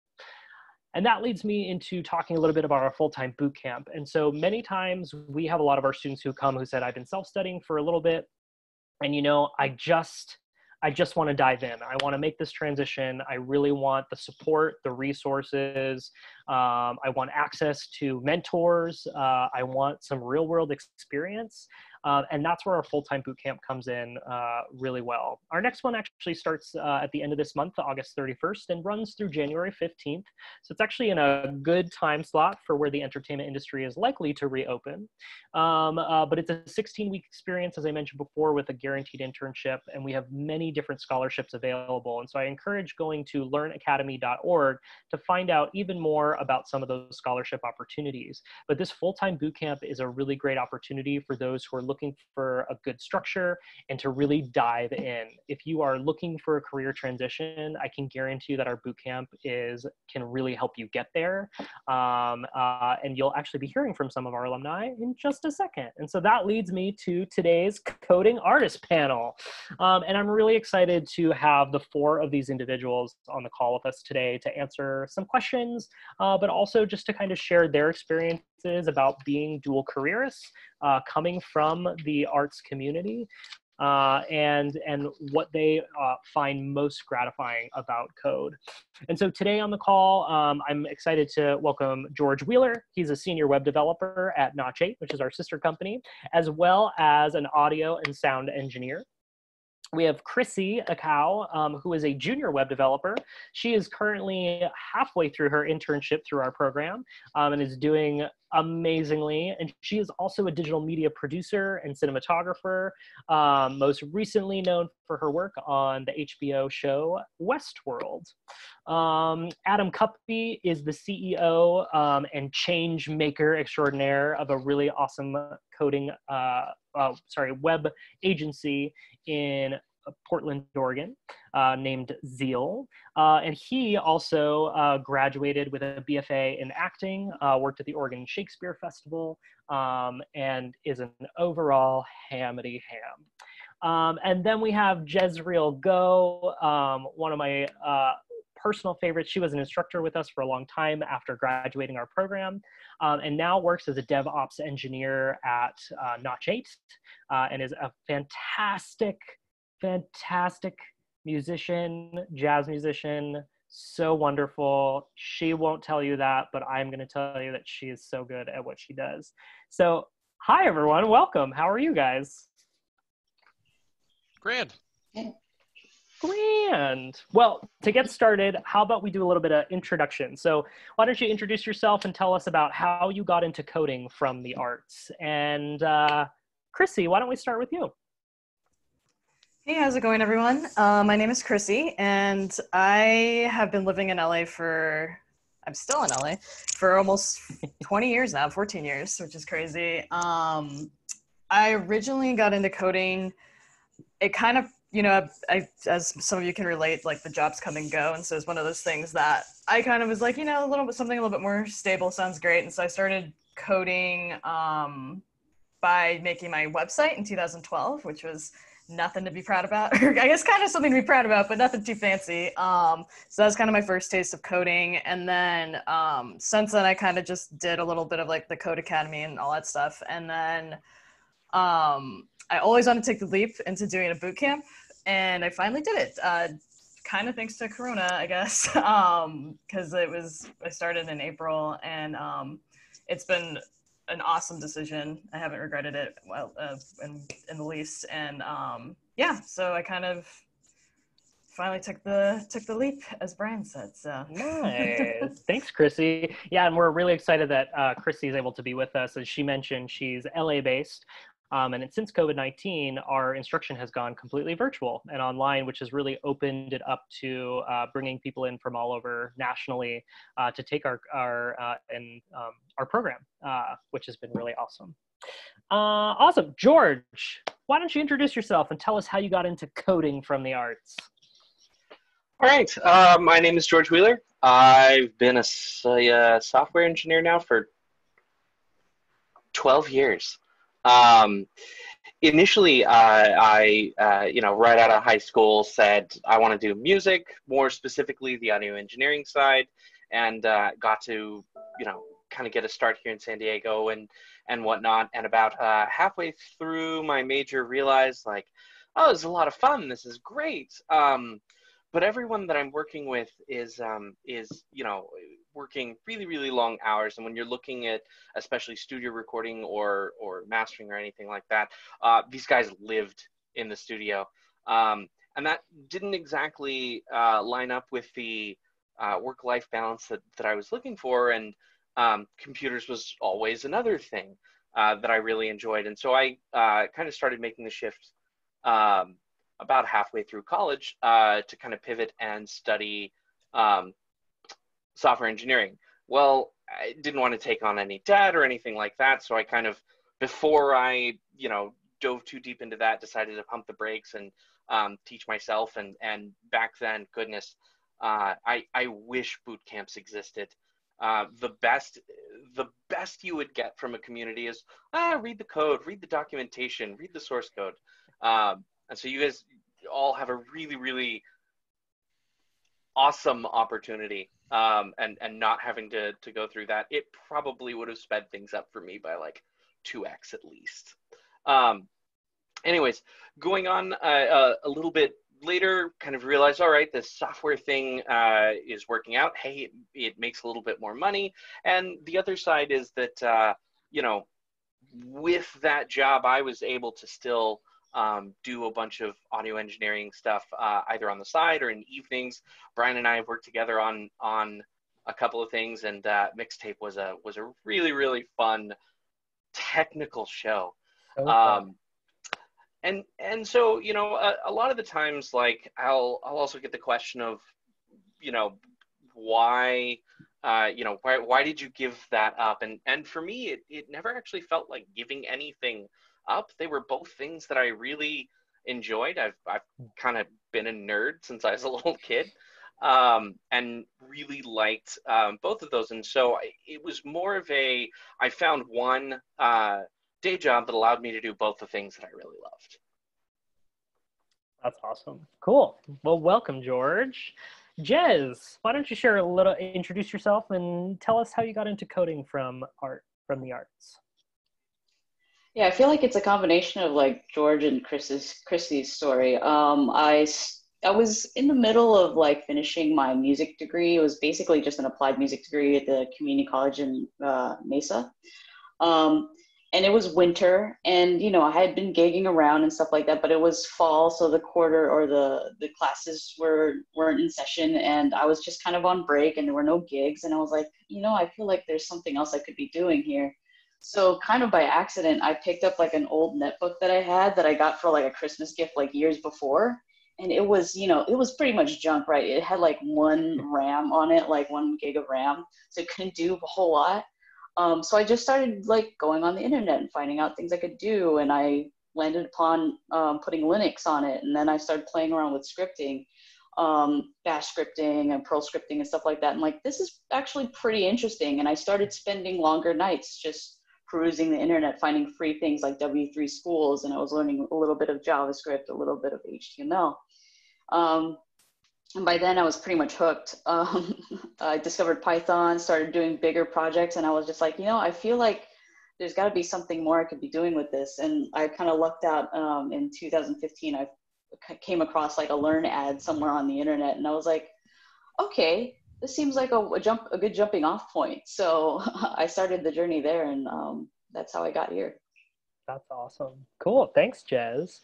And that leads me into talking a little bit about our full-time boot camp. And so many times we have a lot of our students who come who said, I've been self-studying for a little bit, and I just want to dive in. I want to make this transition. I really want the support, the resources. I want access to mentors. I want some real-world experience. And that's where our full-time bootcamp comes in really well. Our next one actually starts at the end of this month, August 31st, and runs through January 15th. So it's actually in a good time slot for where the entertainment industry is likely to reopen. But it's a 16-week experience, as I mentioned before, with a guaranteed internship, and we have many different scholarships available. And so I encourage going to learnacademy.org to find out even more about some of those scholarship opportunities. But this full-time bootcamp is a really great opportunity for those who are looking for a good structure and to really dive in. If you are looking for a career transition, I can guarantee you that our bootcamp can really help you get there. And you'll actually be hearing from some of our alumni in just a second. And so that leads me to today's Coding Artist panel. And I'm really excited to have the 4 of these individuals on the call with us today to answer some questions, but also just to kind of share their experiences about being dual careerists, coming from the arts community, and what they find most gratifying about code. And so today on the call, I'm excited to welcome George Wheeler. He's a senior web developer at Notch 8, which is our sister company, as well as an audio and sound engineer. We have Chrissy Akau, who is a junior web developer. She is currently halfway through her internship through our program and is doing amazingly. And she is also a digital media producer and cinematographer, most recently known for her work on the HBO show Westworld. Adam Cuppy is the CEO and change maker extraordinaire of a really awesome coding, web agency in Portland, Oregon, named Zeal. And he also graduated with a BFA in acting, worked at the Oregon Shakespeare Festival, and is an overall hamity ham. And then we have Jezreel Go, one of my personal favorites. She was an instructor with us for a long time after graduating our program, and now works as a DevOps engineer at Notch 8, and is a fantastic musician, jazz musician, so wonderful. She won't tell you that, but I'm going to tell you that she is so good at what she does. So hi everyone, welcome. How are you guys? Grand. Well, to get started, how about we do a little bit of introduction? So why don't you introduce yourself and tell us about how you got into coding from the arts? And Chrissy, why don't we start with you? Hey, how's it going, everyone? My name is Chrissy, and I have been living in LA I'm still in LA for almost 20 years now, 14 years, which is crazy. I originally got into coding. It kind of, as some of you can relate, like the jobs come and go. And so it's one of those things that I kind of was like, something a little bit more stable sounds great. And so I started coding by making my website in 2012, which was nothing to be proud about. I guess kind of something to be proud about, but nothing too fancy. So that was kind of my first taste of coding. And then since then, I kind of just did a little bit of like the Code Academy and all that stuff. And then I always wanted to take the leap into doing a boot camp, and I finally did it. Kind of thanks to Corona, I guess, because I started in April, and it's been an awesome decision. I haven't regretted it in the least, and so I kind of finally took the leap, as Brian said. So Nice. Thanks, Chrissy. Yeah, and we're really excited that Chrissy is able to be with us. As she mentioned, she's LA based. And since COVID-19, our instruction has gone completely virtual and online, which has really opened it up to bringing people in from all over nationally to take our program, which has been really awesome. Awesome. George, why don't you introduce yourself and tell us how you got into coding from the arts? All right. My name is George Wheeler. I've been a software engineer now for 12 years. Initially, I right out of high school said I want to do music, more specifically the audio engineering side, and got to, kind of get a start here in San Diego and whatnot. And about halfway through my major, realized like, oh, this is a lot of fun. This is great. But everyone that I'm working with is working really, really long hours. And when you're looking at especially studio recording or mastering or anything like that, these guys lived in the studio. And that didn't exactly line up with the work-life balance that I was looking for. And computers was always another thing that I really enjoyed. And so I kind of started making the shift about halfway through college to kind of pivot and study software engineering. Well, I didn't want to take on any debt or anything like that. So I kind of, before I, dove too deep into that, decided to pump the brakes and teach myself. And back then, goodness, I wish boot camps existed. The best you would get from a community is read the code, read the documentation, read the source code. And so you guys all have a really, really awesome opportunity, and not having to go through that. It probably would have sped things up for me by like 2x at least. Anyways, going on a little bit later, kind of realized, all right, this software thing is working out. Hey, it makes a little bit more money. And the other side is that, with that job, I was able to still do a bunch of audio engineering stuff, either on the side or in evenings. Brian and I have worked together on a couple of things, and Mixtape was a really, really fun technical show. And so, a lot of the times, like I'll also get the question of, why did you give that up? And for me, it never actually felt like giving anything up. They were both things that I really enjoyed. I've kind of been a nerd since I was a little kid, and really liked both of those. And so it was more of I found one day job that allowed me to do both the things that I really loved. That's awesome. Cool. Well, welcome, George. Jez, why don't you introduce yourself and tell us how you got into coding from the arts? Yeah, I feel like it's a combination of like George and Chrissy's story. I was in the middle of like finishing my music degree. It was basically just an applied music degree at the community college in Mesa. And it was winter, and I had been gigging around and stuff like that, but it was fall, so the quarter or the classes weren't in session, and I was just kind of on break, and there were no gigs, and I was like, I feel like there's something else I could be doing here. So kind of by accident, I picked up like an old netbook that I had that I got for like a Christmas gift like years before. And it was, it was pretty much junk, right? It had like one RAM on it, like 1 gig of RAM. So it couldn't do a whole lot. So I just started like going on the internet and finding out things I could do. And I landed upon putting Linux on it. And then I started playing around with scripting, bash scripting and Perl scripting and stuff like that. And like, this is actually pretty interesting. And I started spending longer nights just perusing the internet, finding free things like W3 schools. And I was learning a little bit of JavaScript, a little bit of HTML. And by then I was pretty much hooked. I discovered Python, started doing bigger projects, and I was just like, I feel like there's got to be something more I could be doing with this. And I kind of lucked out in 2015. I came across like a Learn ad somewhere on the internet, and I was like, okay, this seems like a good jumping off point. So I started the journey there, and that's how I got here. That's awesome. Cool. Thanks, Jez.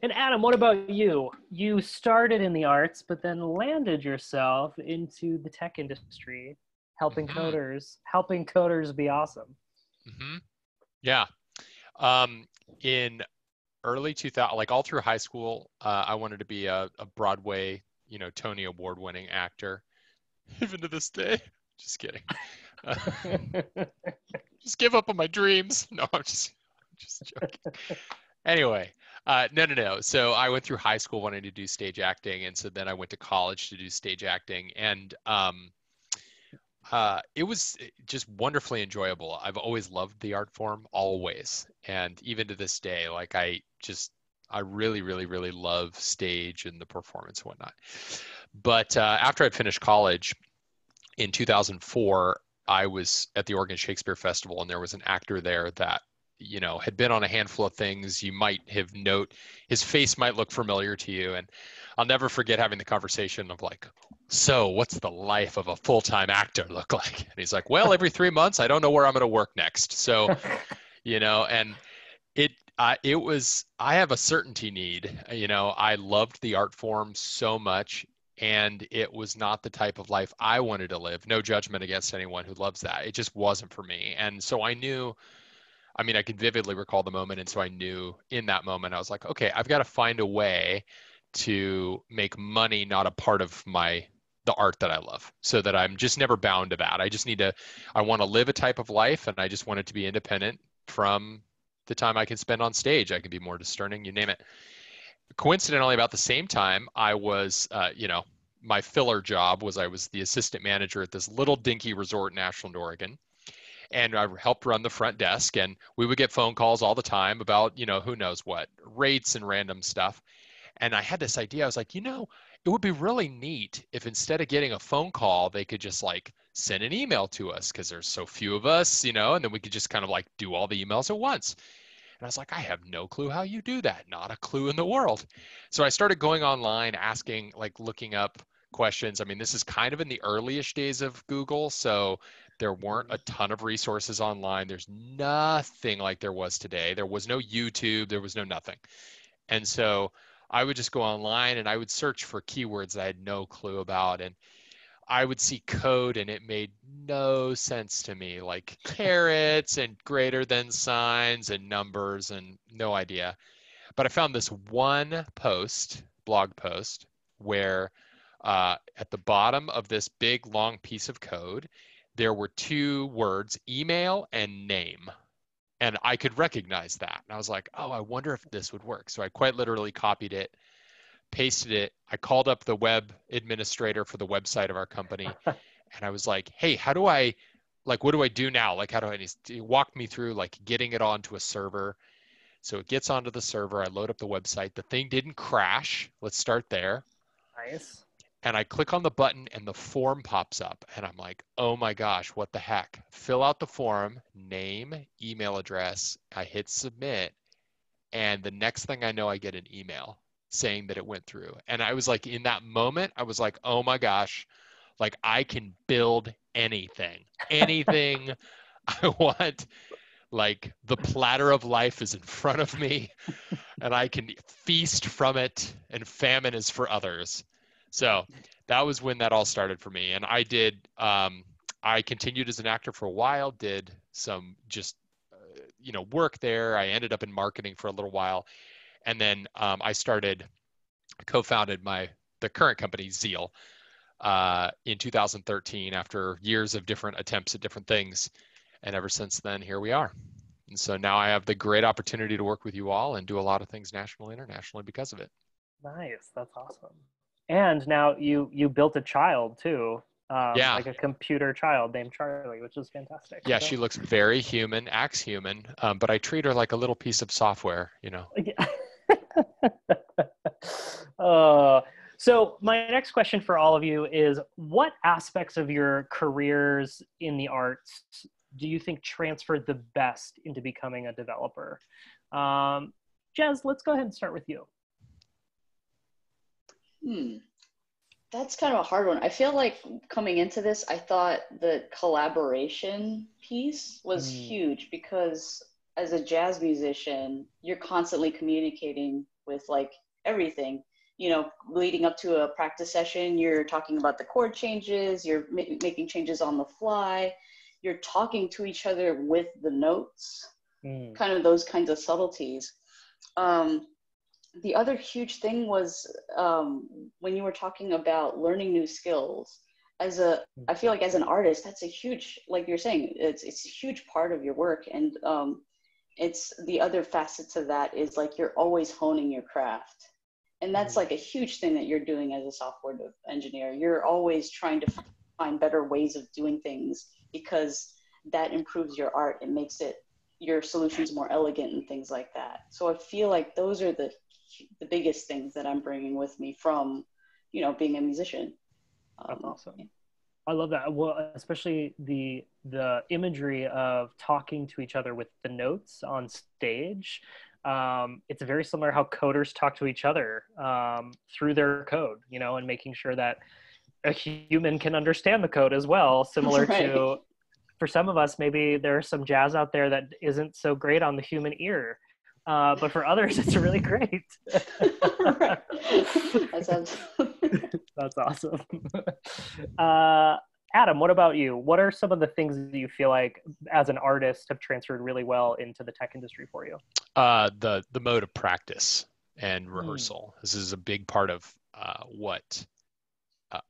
And Adam, what about you? You started in the arts, but then landed yourself into the tech industry, helping coders be awesome. Mm-hmm. Yeah. In early 2000, like all through high school, I wanted to be a Broadway, Tony Award winning actor. Even to this day. Just kidding. Just give up on my dreams. No, I'm just joking. Anyway, no. So I went through high school wanting to do stage acting, and so then I went to college to do stage acting, and it was just wonderfully enjoyable. I've always loved the art form, always, and even to this day, like I really, really, really love stage and the performance and whatnot. But after I'd finished college in 2004, I was at the Oregon Shakespeare Festival, and there was an actor there that had been on a handful of things. You might have his face might look familiar to you. And I'll never forget having the conversation of like, so what's the life of a full-time actor look like? And he's like, well, every 3 months, I don't know where I'm going to work next. So, and I have a certainty need. I loved the art form so much, and it was not the type of life I wanted to live. No judgment against anyone who loves that. It just wasn't for me. And so I could vividly recall the moment. And so I knew in that moment, I was like, okay, I've got to find a way to make money not a part of the art that I love, so that I'm just never bound to that. I want to live a type of life, and I just want it to be independent from the time I can spend on stage. I can be more discerning, you name it. Coincidentally, about the same time, I was, my filler job was I was the assistant manager at this little dinky resort in Ashland, Oregon. And I helped run the front desk, and we would get phone calls all the time about, who knows what, rates and random stuff. And I had this idea. I was like, it would be really neat if instead of getting a phone call, they could just like send an email to us, because there's so few of us, and then we could just kind of like do all the emails at once. And I was like, I have no clue how you do that. Not a clue in the world. So I started going online, asking, like looking up questions. This is kind of in the early-ish days of Google, so there weren't a ton of resources online. There's nothing like there was today. There was no YouTube. There was no nothing. And so I would just go online and I would search for keywords that I had no clue about. And I would see code and it made no sense to me, like carets and greater than signs and numbers, and no idea. But I found this one blog post, where at the bottom of this big long piece of code, there were 2 words, email and name. And I could recognize that. And I was like, oh, I wonder if this would work. So I quite literally copied it, pasted it. I called up the web administrator for the website of our company. And I was like, hey, what do I do now? Like, he walked me through like getting it onto a server. So it gets onto the server. I load up the website. The thing didn't crash. Let's start there. Nice. And I click on the button and the form pops up, and I'm like, oh my gosh, what the heck? Fill out the form, name, email address. I hit submit. And the next thing I know, I get an email saying that it went through. And I was like, in that moment, I was like, oh my gosh, like I can build anything I want. Like the platter of life is in front of me and I can feast from it, and famine is for others. So that was when that all started for me. And I continued as an actor for a while, did some just work there. I ended up in marketing for a little while. And then I co-founded the current company, Zeal, in 2013 after years of different attempts at different things. And ever since then, here we are. And so now I have the great opportunity to work with you all and do a lot of things nationally, internationally because of it. Nice. That's awesome. And now you built a child too. Yeah. Like a computer child named Charlie, which is fantastic. Yeah, she looks very human, acts human, but I treat her like a little piece of software, So my next question for all of you is, what aspects of your careers in the arts do you think transfer the best into becoming a developer? Jez, let's go ahead and start with you. That's kind of a hard one. I feel like coming into this, I thought the collaboration piece was huge, because as a jazz musician, you're constantly communicating with like everything. Leading up to a practice session, you're talking about the chord changes, you're making changes on the fly, you're talking to each other with the notes, kind of those kinds of subtleties. The other huge thing was when you were talking about learning new skills. I feel like as an artist, that's a huge, like you're saying, it's a huge part of your work. And it's the other facet to that is like you're always honing your craft. And that's like a huge thing that you're doing as a software engineer. You're always trying to find better ways of doing things, because that improves your art. It makes your solutions more elegant and things like that. So I feel like those are the biggest things that I'm bringing with me from, being a musician. That's awesome. I love that. Well, especially the imagery of talking to each other with the notes on stage. It's very similar how coders talk to each other through their code, and making sure that a human can understand the code as well. Similar right. to, for some of us, maybe there's some jazz out there that isn't so great on the human ear. But for others, it's really great. That's awesome. Adam, what about you? What are some of the things that you feel like as an artist have transferred really well into the tech industry for you? The mode of practice and rehearsal. This is a big part of what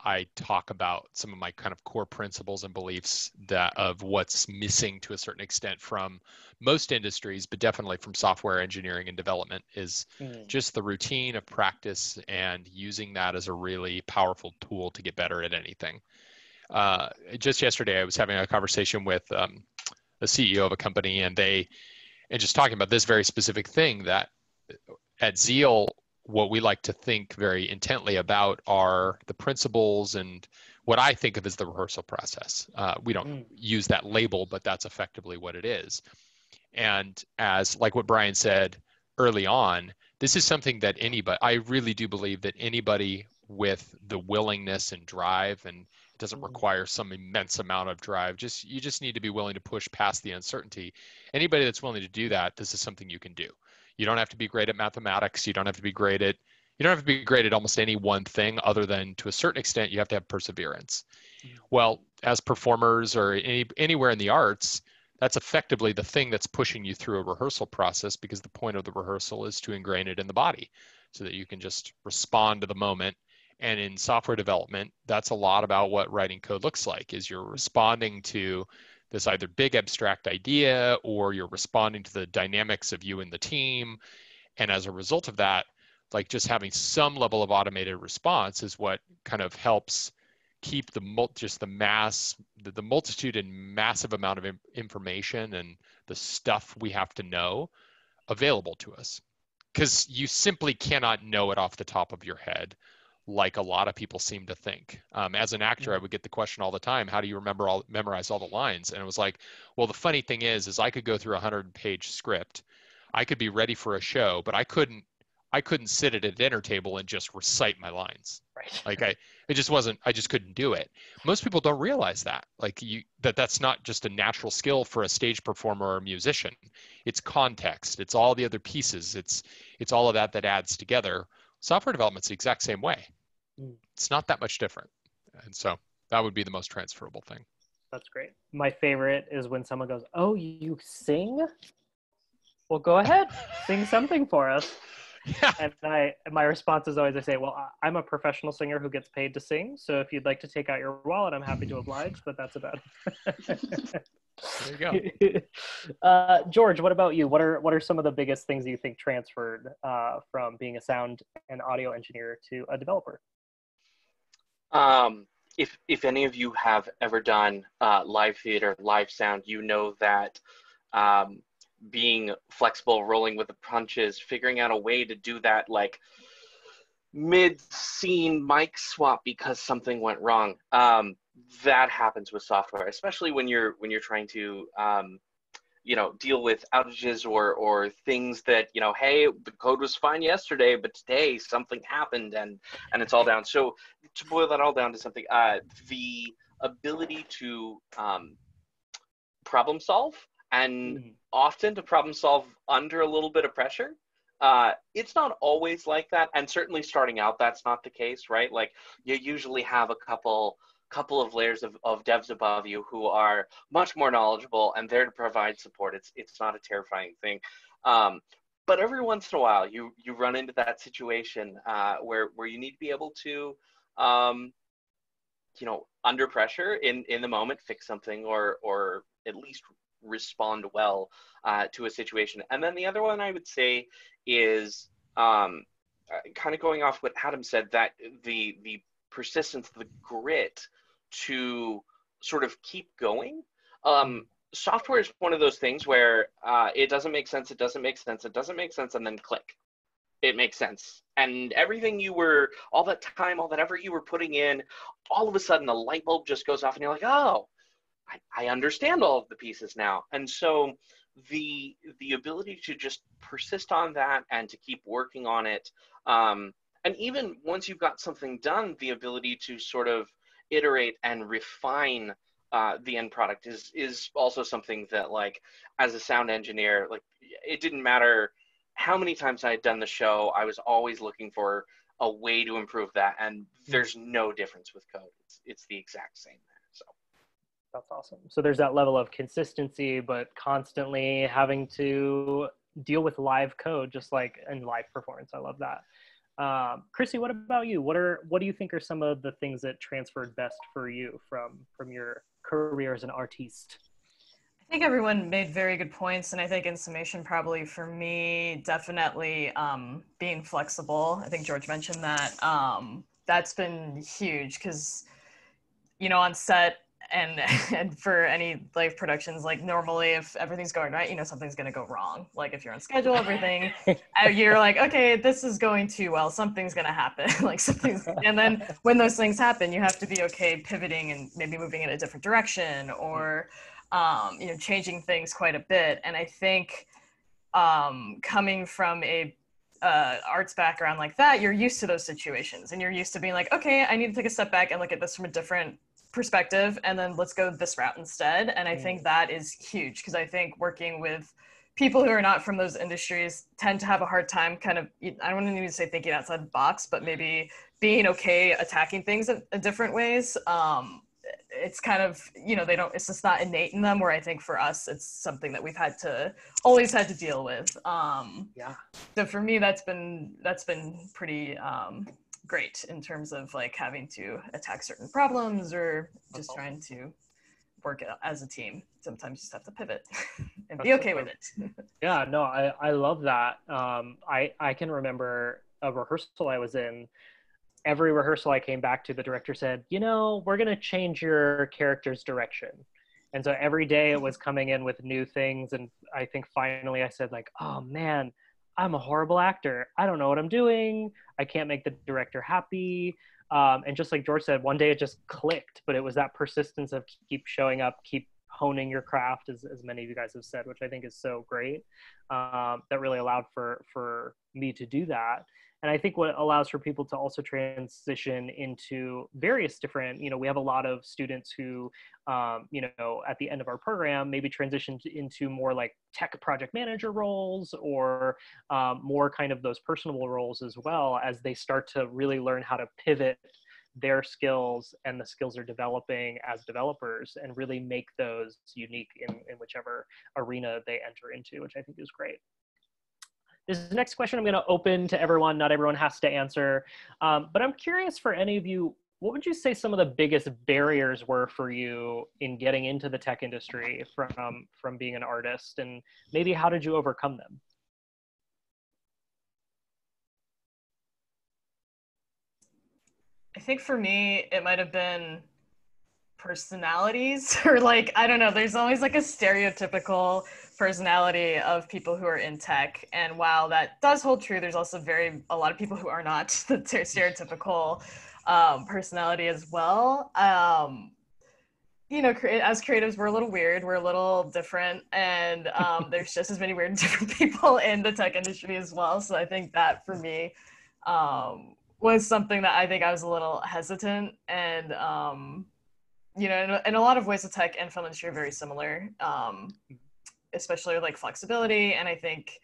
I talk about, some of my kind of core principles and beliefs of what's missing to a certain extent from most industries, but definitely from software engineering and development, is just the routine of practice and using that as a really powerful tool to get better at anything. Just yesterday, I was having a conversation with the CEO of a company, and just talking about this very specific thing, that at Zeal, what we like to think very intently about are the principles and what I think of as the rehearsal process. We don't use that label, but that's effectively what it is. And as like what Brian said early on, this is something that I really do believe that anybody with the willingness and drive, and it doesn't require some immense amount of drive, you just need to be willing to push past the uncertainty. Anybody that's willing to do that, this is something you can do. You don't have to be great at mathematics. You don't have to be great at almost any one thing, other than to a certain extent, you have to have perseverance. Well, as performers or anywhere in the arts, that's effectively the thing that's pushing you through a rehearsal process, because the point of the rehearsal is to ingrain it in the body so that you can just respond to the moment. And in software development, that's a lot about what writing code looks like, is you're responding to this either big abstract idea, or you're responding to the dynamics of you and the team. And as a result of that, like just having some level of automated response is what kind of helps keep the multitude and massive amount of information and the stuff we have to know available to us. Because you simply cannot know it off the top of your head, like a lot of people seem to think. As an actor, I would get the question all the time, how do you memorize all the lines? And it was like, well, the funny thing is I could go through a 100-page script. I could be ready for a show, but I couldn't sit at a dinner table and just recite my lines. Right. Like I just couldn't do it. Most people don't realize that. Like that's not just a natural skill for a stage performer or a musician. It's context. It's all the other pieces. It's all of that adds together. Software development's the exact same way. It's not that much different. And so that would be the most transferable thing. That's great. My favorite is when someone goes, "Oh, you sing?" Well, go ahead, sing something for us. Yeah. And my response is always, I say, well, I'm a professional singer who gets paid to sing. So if you'd like to take out your wallet, I'm happy to oblige, but that's about it. There you go. George, what about you? What are some of the biggest things you think transferred from being a sound and audio engineer to a developer? If any of you have ever done live theater, live sound, you know that being flexible, rolling with the punches, figuring out a way to do that like mid-scene mic swap because something went wrong. That happens with software, especially when you're trying to deal with outages or things that, hey, the code was fine yesterday, but today something happened and it's all down. So to boil that all down to something, the ability to problem solve, and often to problem solve under a little bit of pressure. It's not always like that, and certainly starting out, that's not the case, right? Like you usually have a couple of layers of devs above you who are much more knowledgeable and there to provide support. It's not a terrifying thing. But every once in a while, you run into that situation where you need to be able to, under pressure in the moment, fix something or at least respond well to a situation. And then the other one I would say is kind of going off what Adam said, that the persistence, the grit to sort of keep going. Software is one of those things where it doesn't make sense, it doesn't make sense, it doesn't make sense, and then click. It makes sense. And everything all that time, all that effort you were putting in, all of a sudden a light bulb just goes off and you're like, oh, I understand all of the pieces now. And so the ability to just persist on that and to keep working on it, and even once you've got something done, the ability to sort of iterate and refine the end product is also something that, like, as a sound engineer, like, it didn't matter how many times I had done the show, I was always looking for a way to improve that. And there's no difference with code. It's the exact same there. So that's awesome. So there's that level of consistency, but constantly having to deal with live code, just like in live performance. I love that. Chrissy, what about you? What do you think are some of the things that transferred best for you from your career as an artiste? I think everyone made very good points, and I think in summation, probably for me, definitely being flexible. I think George mentioned that. That's been huge because, on set and for any live productions, like normally if everything's going right, something's going to go wrong. Like if you're on schedule, everything, you're like, okay, this is going too well, something's going to happen. And then when those things happen, you have to be okay pivoting and maybe moving in a different direction or, changing things quite a bit. And I think coming from a arts background like that, you're used to those situations and you're used to being like, okay, I need to take a step back and look at this from a different perspective, and then let's go this route instead. And I think that is huge because I think working with people who are not from those industries tend to have a hard time kind of, I don't even say thinking outside the box, but maybe being okay attacking things in different ways. It's kind of, it's just not innate in them, where I think for us, it's something that we've always had to deal with. So for me, that's been pretty great in terms of like having to attack certain problems or just trying to work as a team. Sometimes you just have to pivot and be okay with it. Yeah, no, I love that. I can remember a rehearsal I was in. Every rehearsal I came back to, the director said, we're going to change your character's direction. And so every day it was coming in with new things. And I think finally I said, like, oh man, I'm a horrible actor. I don't know what I'm doing. I can't make the director happy. And just like George said, one day it just clicked, but it was that persistence of keep showing up, keep honing your craft, as many of you guys have said, which I think is so great. That really allowed for me to do that. And I think what allows for people to also transition into various different, we have a lot of students who, at the end of our program, maybe transition into more like tech project manager roles or more kind of those personable roles as well, as they start to really learn how to pivot their skills and the skills they're developing as developers and really make those unique in whichever arena they enter into, which I think is great. This next question I'm going to open to everyone. Not everyone has to answer, but I'm curious for any of you, what would you say some of the biggest barriers were for you in getting into the tech industry from being an artist, and maybe how did you overcome them? I think for me, it might have been personalities or like, I don't know, there's always like a stereotypical personality of people who are in tech. And while that does hold true, there's also a lot of people who are not the stereotypical personality as well. You know, as creatives, we're a little weird, we're a little different, and there's just as many weird and different people in the tech industry as well. So I think that for me was something that I think I was a little hesitant, and you know, in a lot of ways, the tech and film industry are very similar, especially like flexibility. And I think,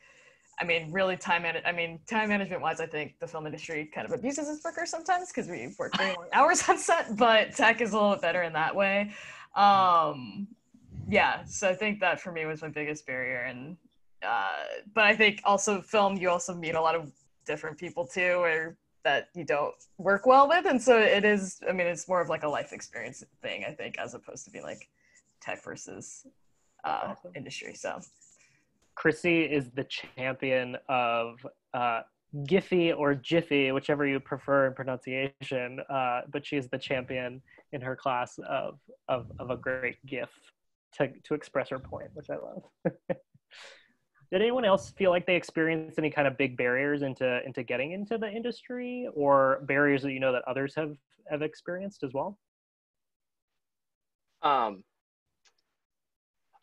I mean, really time management wise, I think the film industry kind of abuses its workers sometimes because we work very long hours on set, but tech is a little bit better in that way. Yeah, so I think that for me was my biggest barrier. And but I think also film, you also meet a lot of different people too, or that you don't work well with. And so it is, I mean, it's more of like a life experience thing, I think, as opposed to being like tech versus Awesome. industry. So Chrissy is the champion of Giphy or Jiffy, whichever you prefer in pronunciation, but she is the champion in her class of a great GIF to express her point, which I love. Did anyone else feel like they experienced any kind of big barriers into getting into the industry, or barriers that you know that others have experienced as well?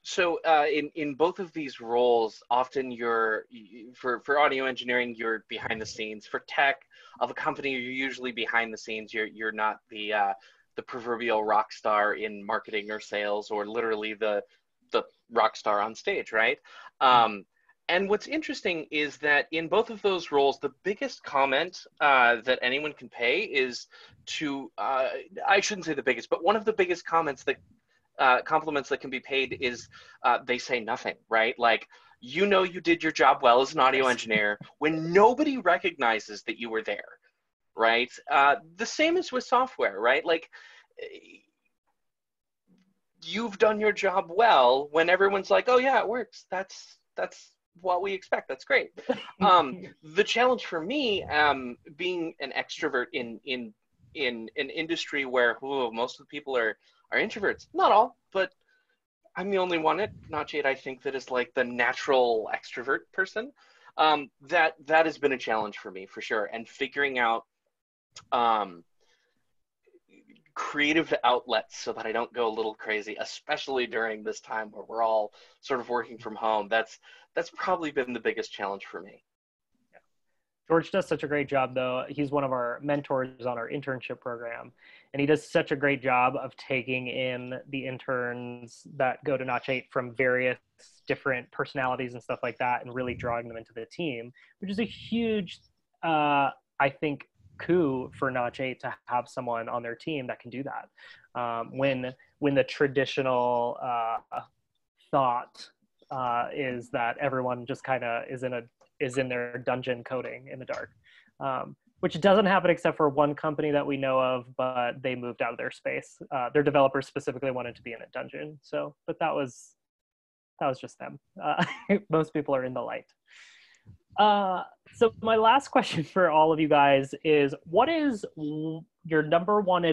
So in both of these roles, often for audio engineering, you're behind the scenes. For tech of a company, you're usually behind the scenes. You're not the proverbial rock star in marketing or sales, or literally the rock star on stage, right? And what's interesting is that in both of those roles, the biggest comment that anyone can pay is to, I shouldn't say the biggest, but one of the biggest compliments that can be paid is they say nothing, right? Like, you know, you did your job well as an audio engineer when nobody recognizes that you were there, right? The same is with software, right? Like, you've done your job well when everyone's like, oh yeah, it works. That's what we expect. That's great. The challenge for me, being an extrovert in an industry where most of the people are introverts, not all, but I'm the only one at Notch8, I think, that is like the natural extrovert person. That has been a challenge for me for sure, and figuring out creative outlets so that I don't go a little crazy, especially during this time where we're all sort of working from home. That's probably been the biggest challenge for me. Yeah. George does such a great job, though. He's one of our mentors on our internship program, and he does such a great job of taking in the interns that go to Notch8 from various different personalities and stuff like that, and really drawing them into the team, which is a huge, I think, coup for Notch8 to have someone on their team that can do that. When the traditional thought is that everyone just kind of is in their dungeon coding in the dark, which doesn't happen except for one company that we know of, but they moved out of their space. Their developers specifically wanted to be in a dungeon, but that was just them. Most people are in the light. So my last question for all of you guys is, what is your number one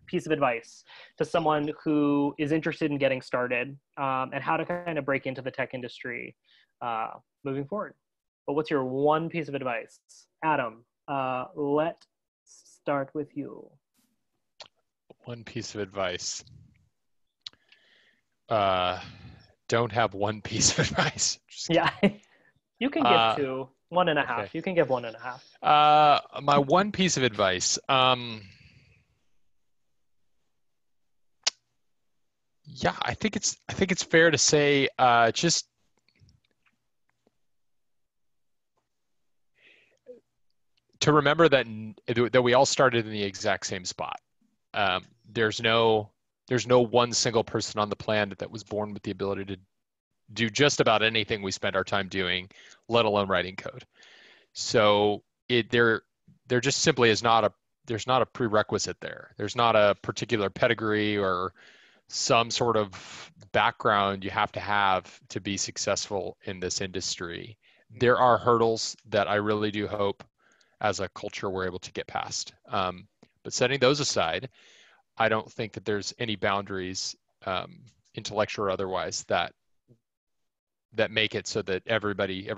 piece of advice to someone who is interested in getting started, and how to kind of break into the tech industry moving forward? But what's your one piece of advice? Adam, let's start with you. One piece of advice. Don't have one piece of advice. Yeah. You can give two, 1.5. Okay. You can give 1.5. My one piece of advice. Yeah, I think it's fair to say, just to remember that we all started in the exact same spot. There's no one single person on the planet that was born with the ability to do just about anything we spend our time doing, let alone writing code. So there just simply is not there's not a prerequisite there. There's not a particular pedigree or some sort of background you have to be successful in this industry. There are hurdles that I really do hope as a culture we're able to get past. But setting those aside, I don't think that there's any boundaries, intellectual or otherwise, that make it so that every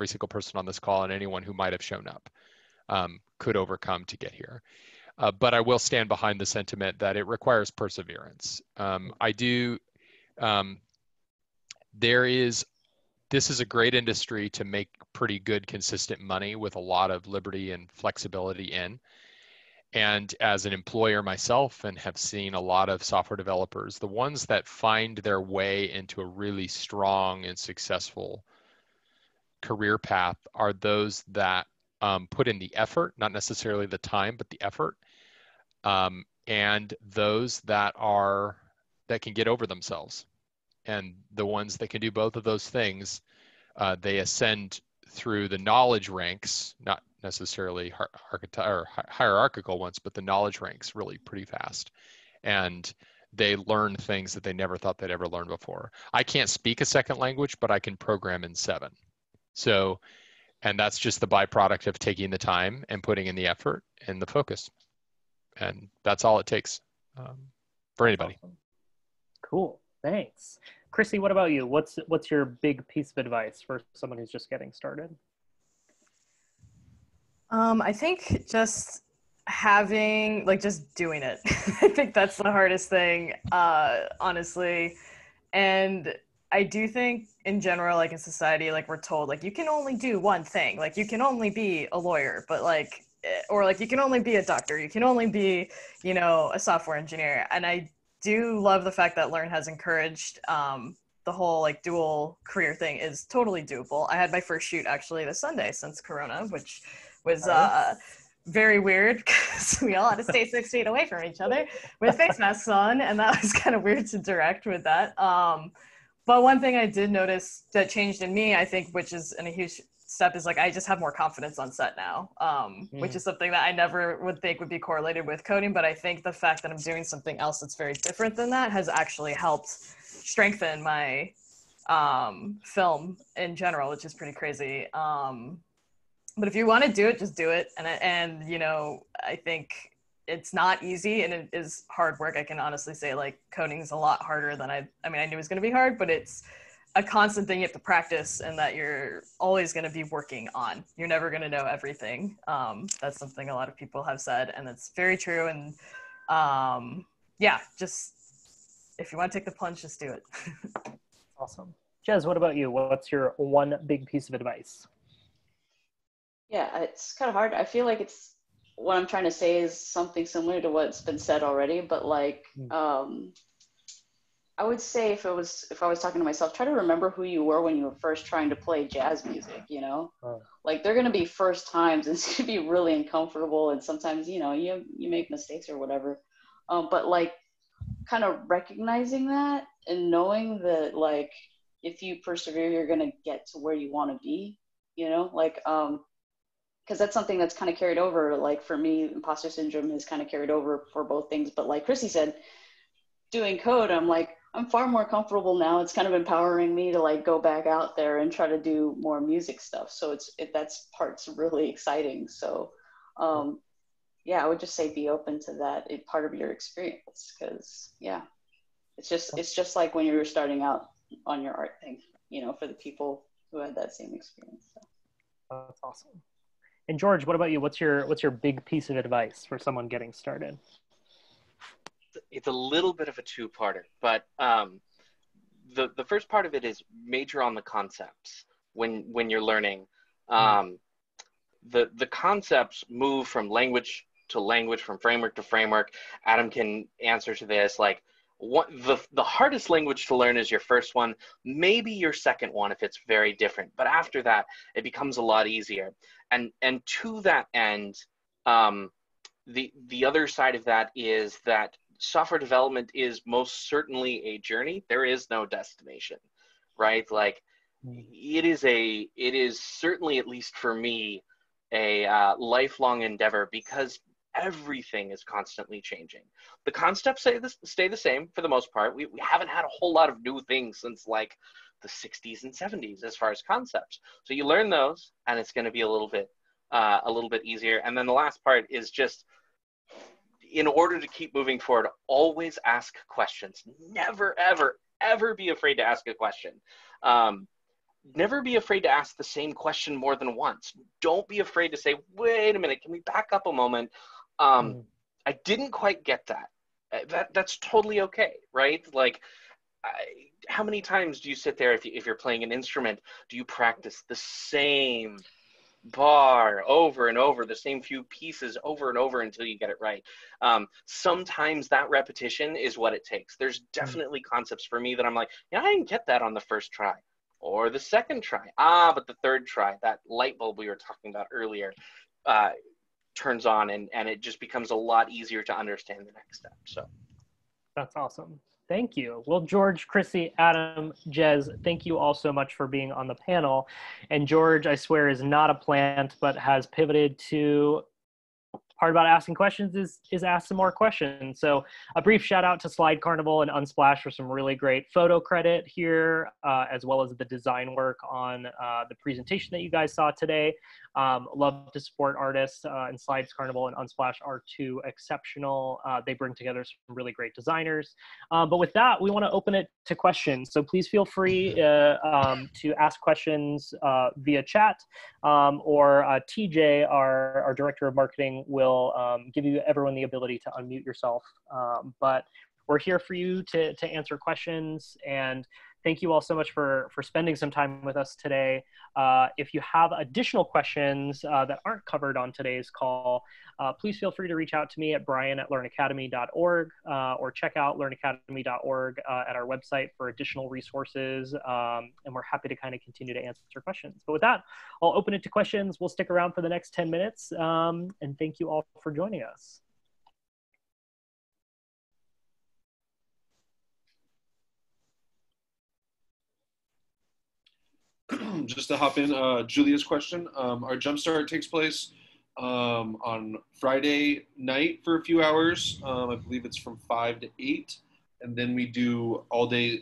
single person on this call and anyone who might have shown up could overcome to get here. But I will stand behind the sentiment that it requires perseverance. This is a great industry to make pretty good, consistent money with a lot of liberty and flexibility in. And as an employer myself, and have seen a lot of software developers, the ones that find their way into a really strong and successful career path are those that put in the effort, not necessarily the time, but the effort. And those that can get over themselves. And the ones that can do both of those things, they ascend through the knowledge ranks, not necessarily hierarchical ones, but the knowledge ranks really pretty fast. And they learn things that they never thought they'd ever learn before. I can't speak a second language, but I can program in 7. So, and that's just the byproduct of taking the time and putting in the effort and the focus. And that's all it takes for anybody. Awesome. Cool. Thanks. Chrissy, what about you? What's your big piece of advice for someone who's just getting started? I think just just doing it. I think that's the hardest thing, honestly. And I do think in general, like in society, like we're told, like you can only do one thing, like you can only be a lawyer, but like, or like you can only be a doctor, you can only be, a software engineer. And I do love the fact that Learn has encouraged the whole like dual career thing is totally doable. I had my first shoot actually this Sunday since Corona, which was very weird because we all had to stay 6 feet away from each other with face masks on, and that was kind of weird to direct with that. But one thing I did notice that changed in me, I think, which is a huge step, is like I just have more confidence on set now, which is something that I never would think would be correlated with coding. But I think the fact that I'm doing something else that's very different than that has actually helped strengthen my film in general, which is pretty crazy. But if you want to do it, just do it. And I think it's not easy and it is hard work. I can honestly say like coding is a lot harder than I knew it was going to be hard, but it's a constant thing you have to practice and that you're always going to be working on. You're never going to know everything. That's something a lot of people have said, and it's very true. And just if you want to take the plunge, just do it. Awesome. Jez, what about you? What's your one big piece of advice? Yeah, it's kind of hard. I feel like what I'm trying to say is something similar to what's been said already, but like, I would say if I was talking to myself, try to remember who you were when you were first trying to play jazz music, like they're going to be first times and it's going to be really uncomfortable. And sometimes, you make mistakes or whatever. But like kind of recognizing that and knowing that like, if you persevere, you're going to get to where you want to be, because that's something that's kind of carried over. Like for me, imposter syndrome has kind of carried over for both things. But like Chrissy said, doing code, I'm far more comfortable now. It's kind of empowering me to like go back out there and try to do more music stuff. So that's part's really exciting. So I would just say be open to that. It's part of your experience because it's just like when you were starting out on your art thing, for the people who had that same experience. So. That's awesome. And George, what about you? What's your big piece of advice for someone getting started? It's a little bit of a two-parter, but the first part of it is major on the concepts when you're learning. The concepts move from language to language, from framework to framework. Adam can answer to this. Like the hardest language to learn is your first one, maybe your second one if it's very different. But after that, it becomes a lot easier. And to that end, The other side of that is that software development is most certainly a journey. There is no destination, right? Like it is certainly, at least for me, a lifelong endeavor, because everything is constantly changing. The concepts stay the same for the most part. We haven't had a whole lot of new things since like the 60s and 70s as far as concepts. So you learn those, and it's going to be a little bit easier. And then the last part is just, in order to keep moving forward, always ask questions. Never, ever, ever be afraid to ask a question. Never be afraid to ask the same question more than once. Don't be afraid to say, wait a minute, can we back up a moment? I didn't quite get that. That's totally okay, right? Like, how many times do you sit there, if you're playing an instrument, do you practice the same bar over and over, the same few pieces over and over until you get it right? Sometimes that repetition is what it takes. There's definitely concepts for me that I'm like, yeah, I didn't get that on the first try or the second try. But the third try, that light bulb we were talking about earlier, turns on, and it just becomes a lot easier to understand the next step. So that's awesome. Thank you. Well, George, Chrissy, Adam, Jez, thank you all so much for being on the panel. And George, I swear, is not a plant, but has pivoted to part about asking questions is ask some more questions. So a brief shout out to Slide Carnival and Unsplash for some really great photo credit here, as well as the design work on the presentation that you guys saw today. Love to support artists, and Slides Carnival and Unsplash are two exceptional. They bring together some really great designers. But with that, we want to open it to questions. So please feel free to ask questions via chat, or TJ, our Director of Marketing, will give everyone the ability to unmute yourself. But we're here for you to answer questions, and thank you all so much for spending some time with us today. If you have additional questions that aren't covered on today's call, please feel free to reach out to me at brian@learnacademy.org, or check out learnacademy.org at our website for additional resources, and we're happy to kind of continue to answer questions. But with that, I'll open it to questions. We'll stick around for the next 10 minutes, and thank you all for joining us. Just to hop in, Julia's question. Our Jumpstart takes place on Friday night for a few hours. I believe it's from 5 to 8. And then we do all day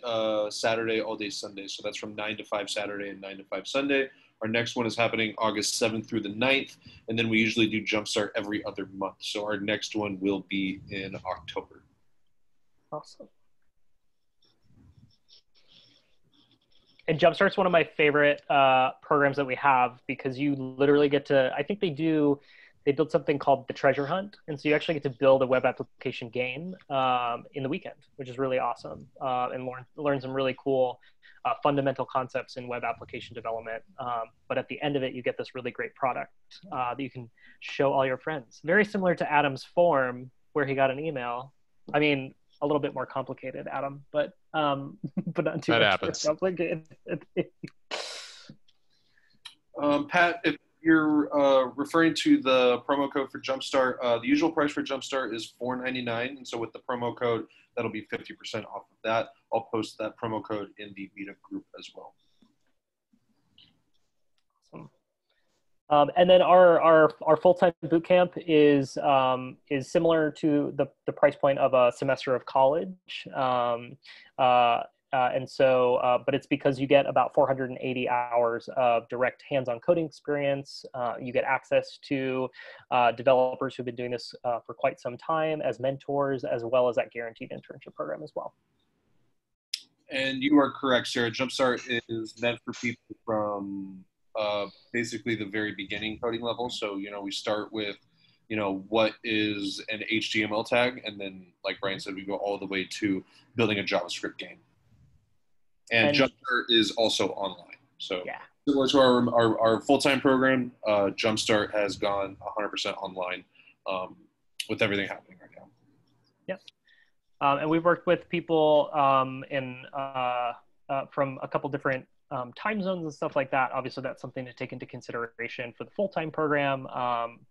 Saturday, all day Sunday. So that's from 9 to 5 Saturday and 9 to 5 Sunday. Our next one is happening August 7th through the 9th. And then we usually do Jumpstart every other month. So our next one will be in October. Awesome. And Jumpstart's one of my favorite programs that we have, because you literally get to, I think they built something called the treasure hunt. And so you actually get to build a web application game in the weekend, which is really awesome, and learn some really cool fundamental concepts in web application development. But at the end of it, you get this really great product that you can show all your friends. Very similar to Adam's form, where he got an email. I mean, a little bit more complicated, Adam, but not too much more complicated. Pat, if you're referring to the promo code for Jumpstart, the usual price for Jumpstart is $4.99, and so with the promo code, that'll be 50% off of that. I'll post that promo code in the meetup group as well. Awesome. And then our full-time boot camp is similar to the price point of a semester of college. And so, but it's because you get about 480 hours of direct hands-on coding experience. You get access to developers who've been doing this for quite some time as mentors, as well as that guaranteed internship program as well. And you are correct, Sarah. Jumpstart is meant for people from basically the very beginning coding level. So, we start with, what is an HTML tag? And then, like Brian said, we go all the way to building a JavaScript game. And Jumpstart is also online. So yeah, similar to our full-time program, Jumpstart has gone 100% online with everything happening right now. Yep. And we've worked with people from a couple different time zones and stuff like that. Obviously, that's something to take into consideration for the full-time program,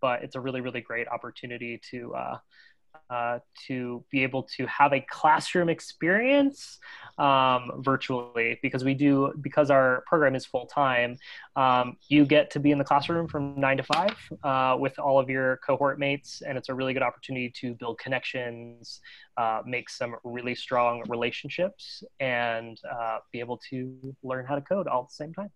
but it's a really, really great opportunity to be able to have a classroom experience virtually, because our program is full-time. You get to be in the classroom from 9 to 5 with all of your cohort mates, and it's a really good opportunity to build connections, make some really strong relationships, and be able to learn how to code all at the same time.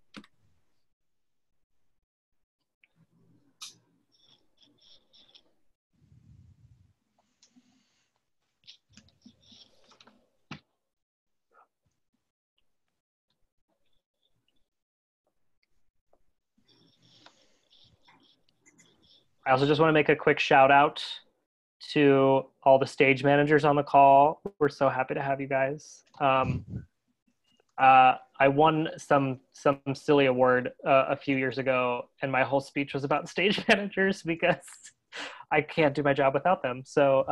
I also just want to make a quick shout out to all the stage managers on the call. We're so happy to have you guys. I won some silly award a few years ago, and my whole speech was about stage managers because I can't do my job without them. So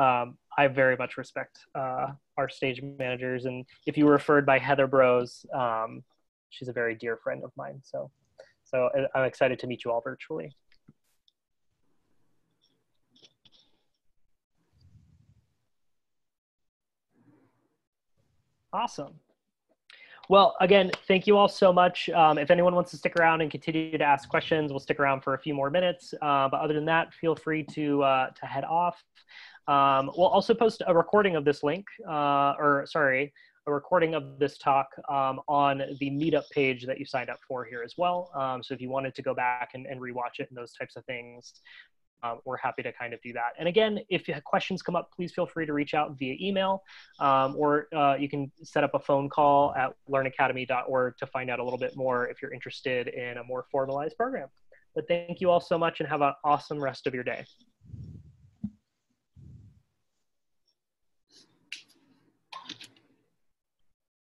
I very much respect our stage managers. And if you were referred by Heather Bros, she's a very dear friend of mine. So I'm excited to meet you all virtually. Awesome. Well, again, thank you all so much. If anyone wants to stick around and continue to ask questions, we'll stick around for a few more minutes. But other than that, feel free to head off. We'll also post a recording of this link, a recording of this talk on the meetup page that you signed up for here as well. So if you wanted to go back and rewatch it and those types of things, we're happy to kind of do that. And again, if you have questions come up, please feel free to reach out via email, or you can set up a phone call at learnacademy.org to find out a little bit more if you're interested in a more formalized program. But thank you all so much and have an awesome rest of your day.